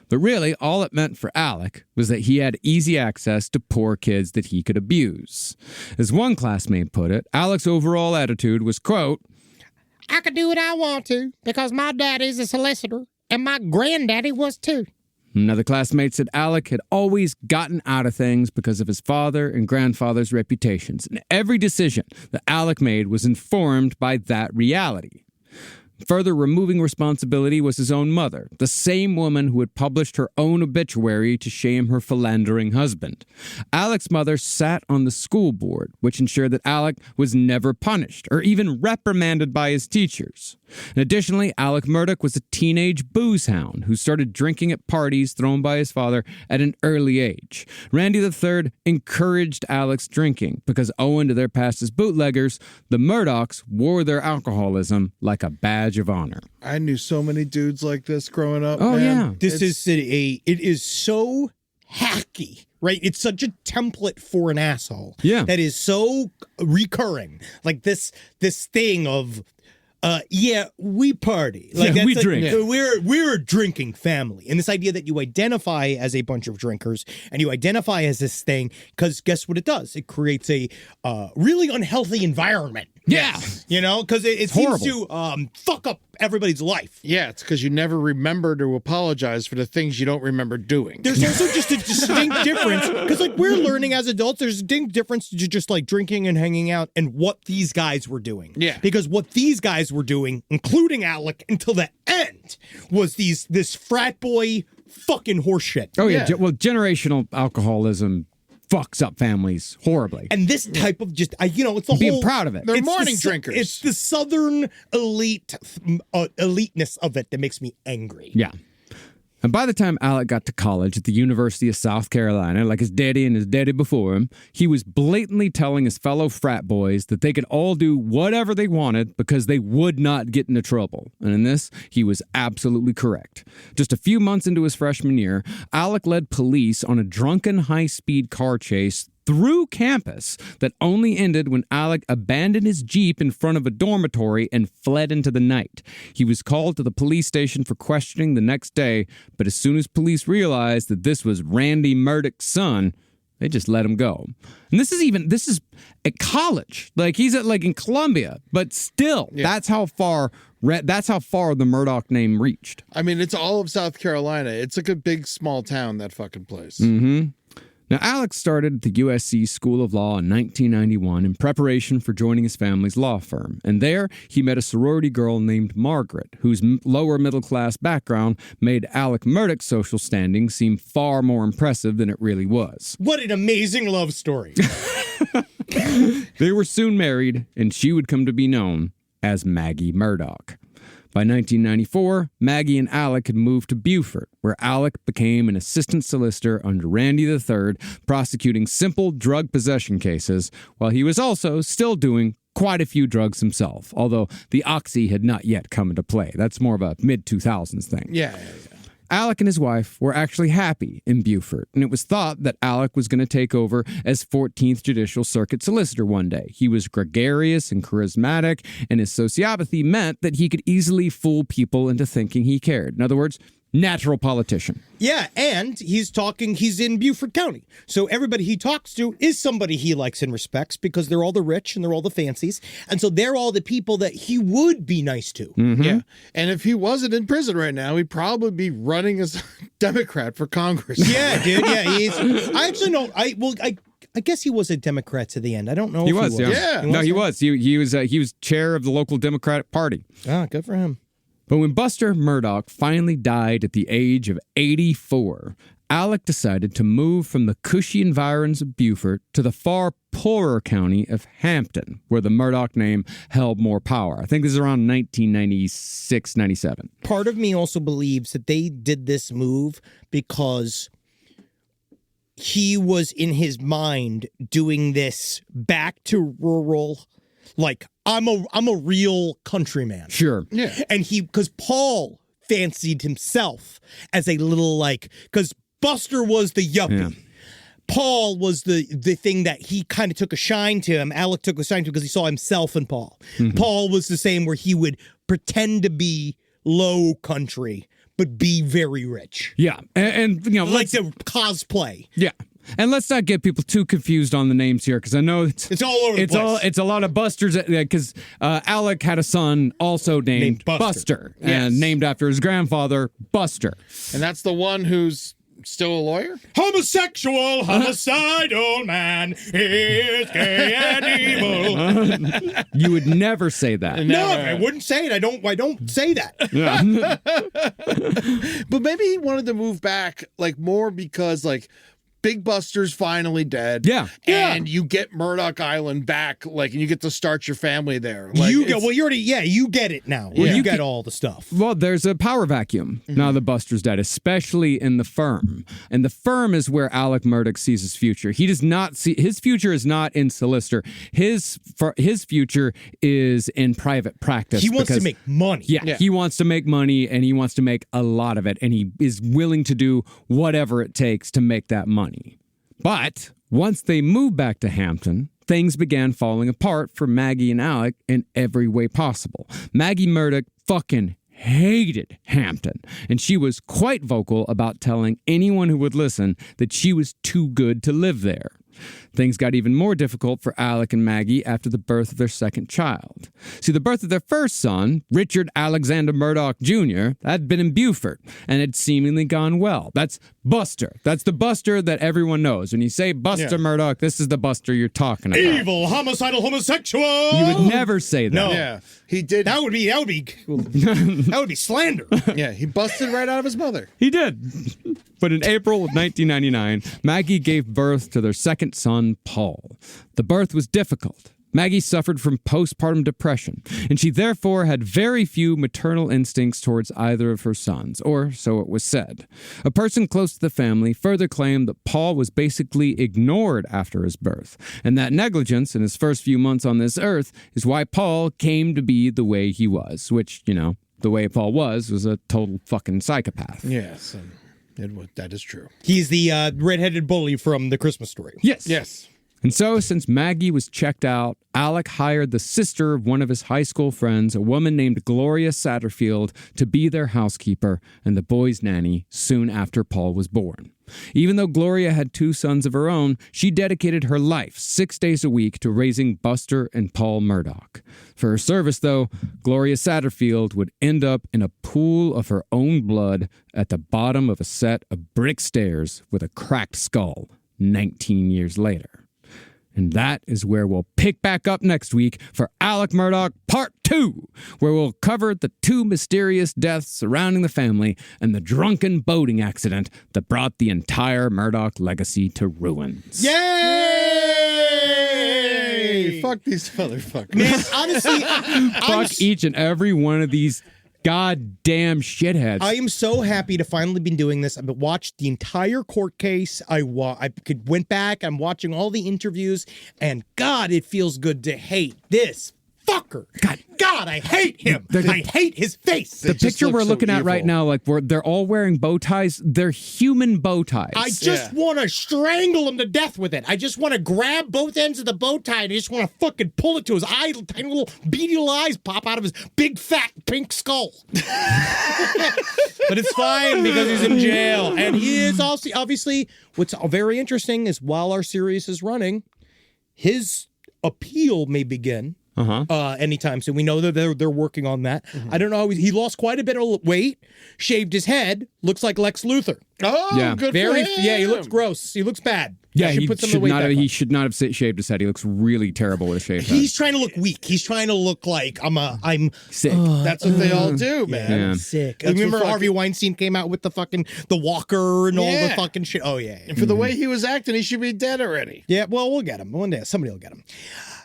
But really, all it meant for Alec was that he had easy access to poor kids that he could abuse. As one classmate put it, Alec's overall attitude was, quote, I could do what I want to because my daddy's a solicitor and my granddaddy was too. Another classmate said Alec had always gotten out of things because of his father and grandfather's reputations, and every decision that Alec made was informed by that reality. Further removing responsibility was his own mother, the same woman who had published her own obituary to shame her philandering husband. Alec's mother sat on the school board, which ensured that Alec was never punished or even reprimanded by his teachers. And additionally, Alec Murdaugh was a teenage booze hound who started drinking at parties thrown by his father at an early age. Randy III encouraged Alec's drinking because, owing to their past as bootleggers, the Murdaughs wore their alcoholism like a badge of honor. I knew so many dudes like this growing up. Oh, man. yeah. It is so hacky, right? It's such a template for an asshole. Yeah. That is so recurring. Like this thing of we party. Like Yeah, we that's drink. We're a drinking family. And this idea that you identify as a bunch of drinkers and you identify as this thing, because guess what it does? It creates a really unhealthy environment. Yeah. You know, because it seems horrible. to fuck up everybody's life. Yeah, it's because you never remember to apologize for the things you don't remember doing. There's also just a distinct difference, because like we're learning as adults, there's a distinct difference to just like drinking and hanging out and what these guys were doing. Yeah. Because what these guys were doing, including Alec, until the end, was this frat boy fucking horseshit. Oh, yeah. Yeah. Well, generational alcoholism fucks up families horribly. And this type of just, it's the Being whole... proud of it. They're it's morning the, drinkers. It's the southern eliteness of it that makes me angry. Yeah. And by the time Alec got to college at the University of South Carolina, like his daddy and his daddy before him, he was blatantly telling his fellow frat boys that they could all do whatever they wanted because they would not get into trouble. And in this, he was absolutely correct. Just a few months into his freshman year, Alec led police on a drunken high-speed car chase through campus that only ended when Alec abandoned his Jeep in front of a dormitory and fled into the night. He was called to the police station for questioning the next day, but as soon as police realized that this was Randy Murdaugh's son, they just let him go. And this is at college. Like, he's in Columbia, but still, that's how far the Murdaugh name reached. I mean, it's all of South Carolina. It's like a big, small town, that fucking place. Mm-hmm. Now, Alex started at the USC School of Law in 1991 in preparation for joining his family's law firm. And there, he met a sorority girl named Margaret, whose lower middle-class background made Alex Murdaugh's social standing seem far more impressive than it really was. What an amazing love story. They were soon married, and she would come to be known as Maggie Murdaugh. By 1994, Maggie and Alec had moved to Beaufort, where Alec became an assistant solicitor under Randy III, prosecuting simple drug possession cases, while he was also still doing quite a few drugs himself, although the oxy had not yet come into play. That's more of a mid-2000s thing. Yeah. Alec and his wife were actually happy in Beaufort, and it was thought that Alec was going to take over as 14th Judicial Circuit Solicitor one day. He was gregarious and charismatic, and his sociopathy meant that he could easily fool people into thinking he cared. In other words, natural politician. Yeah, and he's in Beaufort County. So everybody he talks to is somebody he likes and respects because they're all the rich and they're all the fancies. And so they're all the people that he would be nice to. Mm-hmm. Yeah. And if he wasn't in prison right now, he'd probably be running as a Democrat for Congress. Yeah, dude. Yeah, I actually know. I guess he was a Democrat to the end. I don't know. He was. Yeah. He was. He was chair of the local Democratic Party. Ah, good for him. But when Buster Murdaugh finally died at the age of 84, Alec decided to move from the cushy environs of Beaufort to the far poorer county of Hampton, where the Murdaugh name held more power. I think this is around 1996, 97. Part of me also believes that they did this move because he was in his mind doing this back to rural, like, I'm a real countryman. Sure. Yeah. And because Paul fancied himself as a little, because Buster was the yuppie. Yeah. Paul was the thing that he kind of took a shine to him. Alec took a shine to him because he saw himself in Paul. Mm-hmm. Paul was the same where he would pretend to be low country, but be very rich. Yeah. And like the cosplay. Yeah. And let's not get people too confused on the names here, because I know it's all over the place. It's a lot of Busters, because Alec had a son also named Buster, and named after his grandfather, Buster. And that's the one who's still a lawyer? Homosexual, homicidal man is gay and evil. You would never say that. No, I wouldn't say it. I don't say that. Yeah. But maybe he wanted to move back, more because, Big Buster's finally dead. Yeah. And you get Murdaugh Island back, and you get to start your family there. You get it now. Yeah. You get all the stuff. Well, there's a power vacuum now that Buster's dead, especially in the firm. And the firm is where Alex Murdaugh sees his future. He does not see, his future is not in solicitor. His future is in private practice. He wants to make money. Yeah, he wants to make money, and he wants to make a lot of it. And he is willing to do whatever it takes to make that money. But once they moved back to Hampton, things began falling apart for Maggie and Alec in every way possible. Maggie Murdaugh fucking hated Hampton, and she was quite vocal about telling anyone who would listen that she was too good to live there. Things got even more difficult for Alec and Maggie after the birth of their second child. See, the birth of their first son, Richard Alexander Murdaugh Jr., had been in Beaufort and had seemingly gone well. That's Buster. That's the Buster that everyone knows. When you say Buster Murdaugh, this is the Buster you're talking about. Evil, homicidal, homosexual. You would never say that. No. Yeah. He did. That would be slander. Yeah, he busted right out of his mother. He did. But in April of 1999, Maggie gave birth to their second son, Paul. The birth was difficult, Maggie suffered from postpartum depression, and she therefore had very few maternal instincts towards either of her sons, or so it was said. A person close to the family further claimed that Paul was basically ignored after his birth, and that negligence in his first few months on this earth is why Paul came to be the way he was, which, the way Paul was a total fucking psychopath. Yes, that is true. He's the redheaded bully from The Christmas Story. Yes. And so, since Maggie was checked out, Alec hired the sister of one of his high school friends, a woman named Gloria Satterfield, to be their housekeeper and the boy's nanny soon after Paul was born. Even though Gloria had 2 sons of her own, she dedicated her life 6 days a week to raising Buster and Paul Murdaugh. For her service, though, Gloria Satterfield would end up in a pool of her own blood at the bottom of a set of brick stairs with a cracked skull 19 years later. And that is where we'll pick back up next week for Alex Murdaugh Part 2, where we'll cover the 2 mysterious deaths surrounding the family and the drunken boating accident that brought the entire Murdaugh legacy to ruins. Yay! Fuck these motherfuckers. Man, honestly, Fuck each and every one of these goddamn shitheads. I am so happy to finally be doing this. I've watched the entire court case. I went back. I'm watching all the interviews, and God, it feels good to hate this fucker. God, I hate him. I hate his face. The picture we're looking at right now, they're all wearing bow ties. They're human bow ties. I just want to strangle him to death with it. I just want to grab both ends of the bow tie and I just want to fucking pull it to his eye. Tiny little beady little eyes pop out of his big fat pink skull. But it's fine because he's in jail. And he is also, obviously, what's very interesting is while our series is running, his appeal may begin. Anytime soon. We know that they're working on that. I don't know. He lost quite a bit of weight, shaved his head, looks like Lex Luthor. Oh, yeah. Good for him. Yeah, he looks gross. He looks bad. Yeah, he should not have shaved his head. He looks really terrible with a shaved head. He's trying to look weak. He's trying to look like I'm sick. That's what they all do, man. Yeah. I'm sick. Remember Harvey Weinstein came out with the walker and all the fucking shit. Oh yeah. And for the way he was acting, he should be dead already. Yeah, well, we'll get him. One day somebody will get him.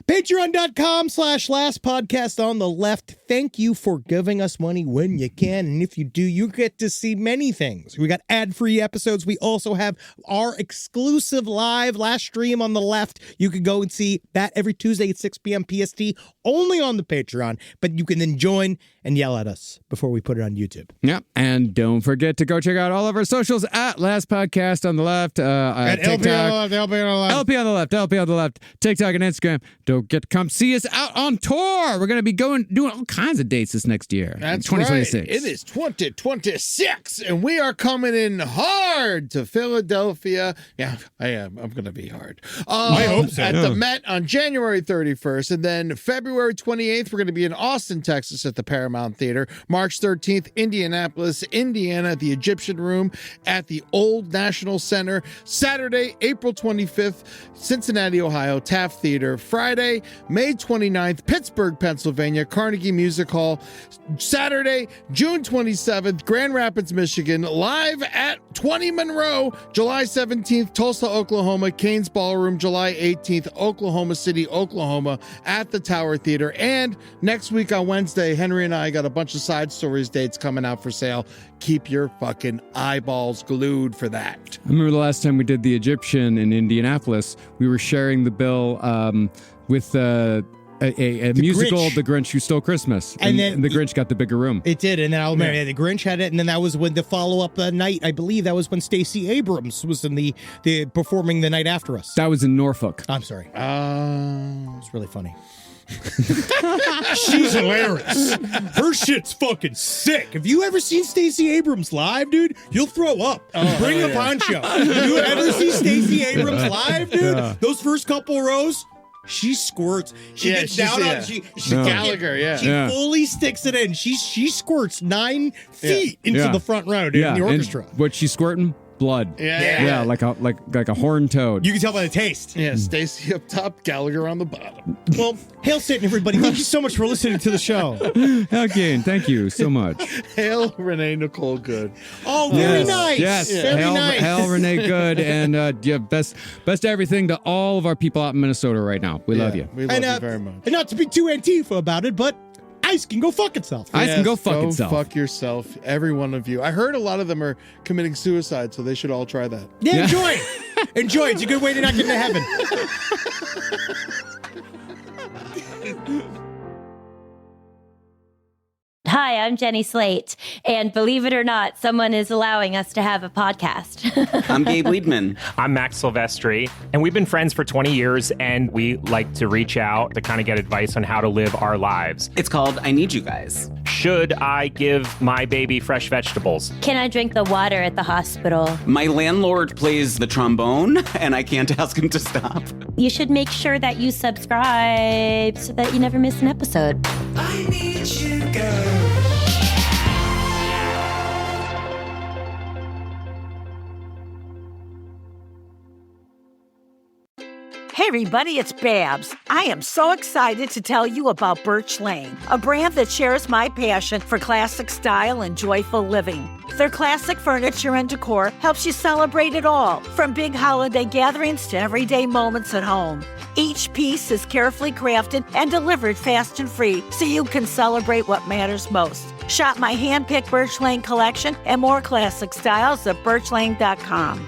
Patreon.com/lastpodcast on the left. Thank you for giving us money when you can. And if you do, you get to see many things. We got ad-free episodes. We also have our exclusive live last stream on the left. You can go and see that every Tuesday at 6 p.m. PST, only on the Patreon. But you can then join and yell at us before we put it on YouTube. Yeah. And don't forget to go check out all of our socials at Last Podcast on the left. At TikTok, LP on the left. LP on the left. LP on the left. TikTok and Instagram. Don't forget to come see us out on tour. We're going to be doing all kinds of dates this next year. That's 2026. right. It is 2026, and we are coming in hard to Philadelphia. Yeah, I am. I'm going to be hard. I hope so. At the Met on January 31st, and then February 28th, we're going to be in Austin, Texas at the Paramount Theater. March 13th, Indianapolis, Indiana, at the Egyptian Room at the Old National Center. Saturday, April 25th, Cincinnati, Ohio, Taft Theater. Friday, May 29th, Pittsburgh, Pennsylvania, Carnegie Music Hall. Saturday, June 27th, Grand Rapids, Michigan, live at 20 Monroe. July 17th, Tulsa, Oklahoma, Cain's Ballroom. July 18th, Oklahoma City, Oklahoma, at the Tower Theater. And next week on Wednesday, Henry and I got a bunch of Side Stories dates coming out for sale. Keep your fucking eyeballs glued for that. I remember the last time we did the Egyptian in Indianapolis, we were sharing the bill with a musical, Grinch. The Grinch Who Stole Christmas. And then the Grinch got the bigger room. It did, and then I'll remember the Grinch had it, and then that was when the follow-up night, I believe that was when Stacey Abrams was in the performing the night after us. That was in Norfolk. I'm sorry. It's really funny. She's hilarious. Her shit's fucking sick. Have you ever seen Stacey Abrams live, dude? You'll throw up. Bring a poncho. You ever see Stacey Abrams live, dude? Those first couple rows, she squirts. She gets down on she Gallagher, She fully sticks it in. She squirts 9 feet into the front row, dude, in the orchestra. And what she's squirting? blood. Yeah. like a horned toad. You can tell by the taste. Yeah, Stacy up top, Gallagher on the bottom. Well, hail Satan, everybody. Thank you so much for listening to the show. Again, thank you so much. Hail Renee Nicole Good. Oh, very nice. Yes, Very nice. hail Renee Good, and best everything to all of our people out in Minnesota right now. We love you. We love you very much. And not to be too Antifa about it, but ICE can go fuck itself. ICE can go fuck itself. Fuck yourself, every one of you. I heard a lot of them are committing suicide, so they should all try that. Yeah, enjoy. Enjoy. It's a good way to not get into heaven. Hi, I'm Jenny Slate, and believe it or not, someone is allowing us to have a podcast. I'm Gabe Liedman. I'm Max Silvestri, and we've been friends for 20 years, and we like to reach out to kind of get advice on how to live our lives. It's called I Need You Guys. Should I give my baby fresh vegetables? Can I drink the water at the hospital? My landlord plays the trombone, and I can't ask him to stop. You should make sure that you subscribe so that you never miss an episode. I need you, girl. Hey everybody, it's Babs. I am so excited to tell you about Birch Lane, a brand that shares my passion for classic style and joyful living. Their classic furniture and decor helps you celebrate it all, from big holiday gatherings to everyday moments at home. Each piece is carefully crafted and delivered fast and free so you can celebrate what matters most. Shop my hand-picked Birch Lane collection and more classic styles at birchlane.com.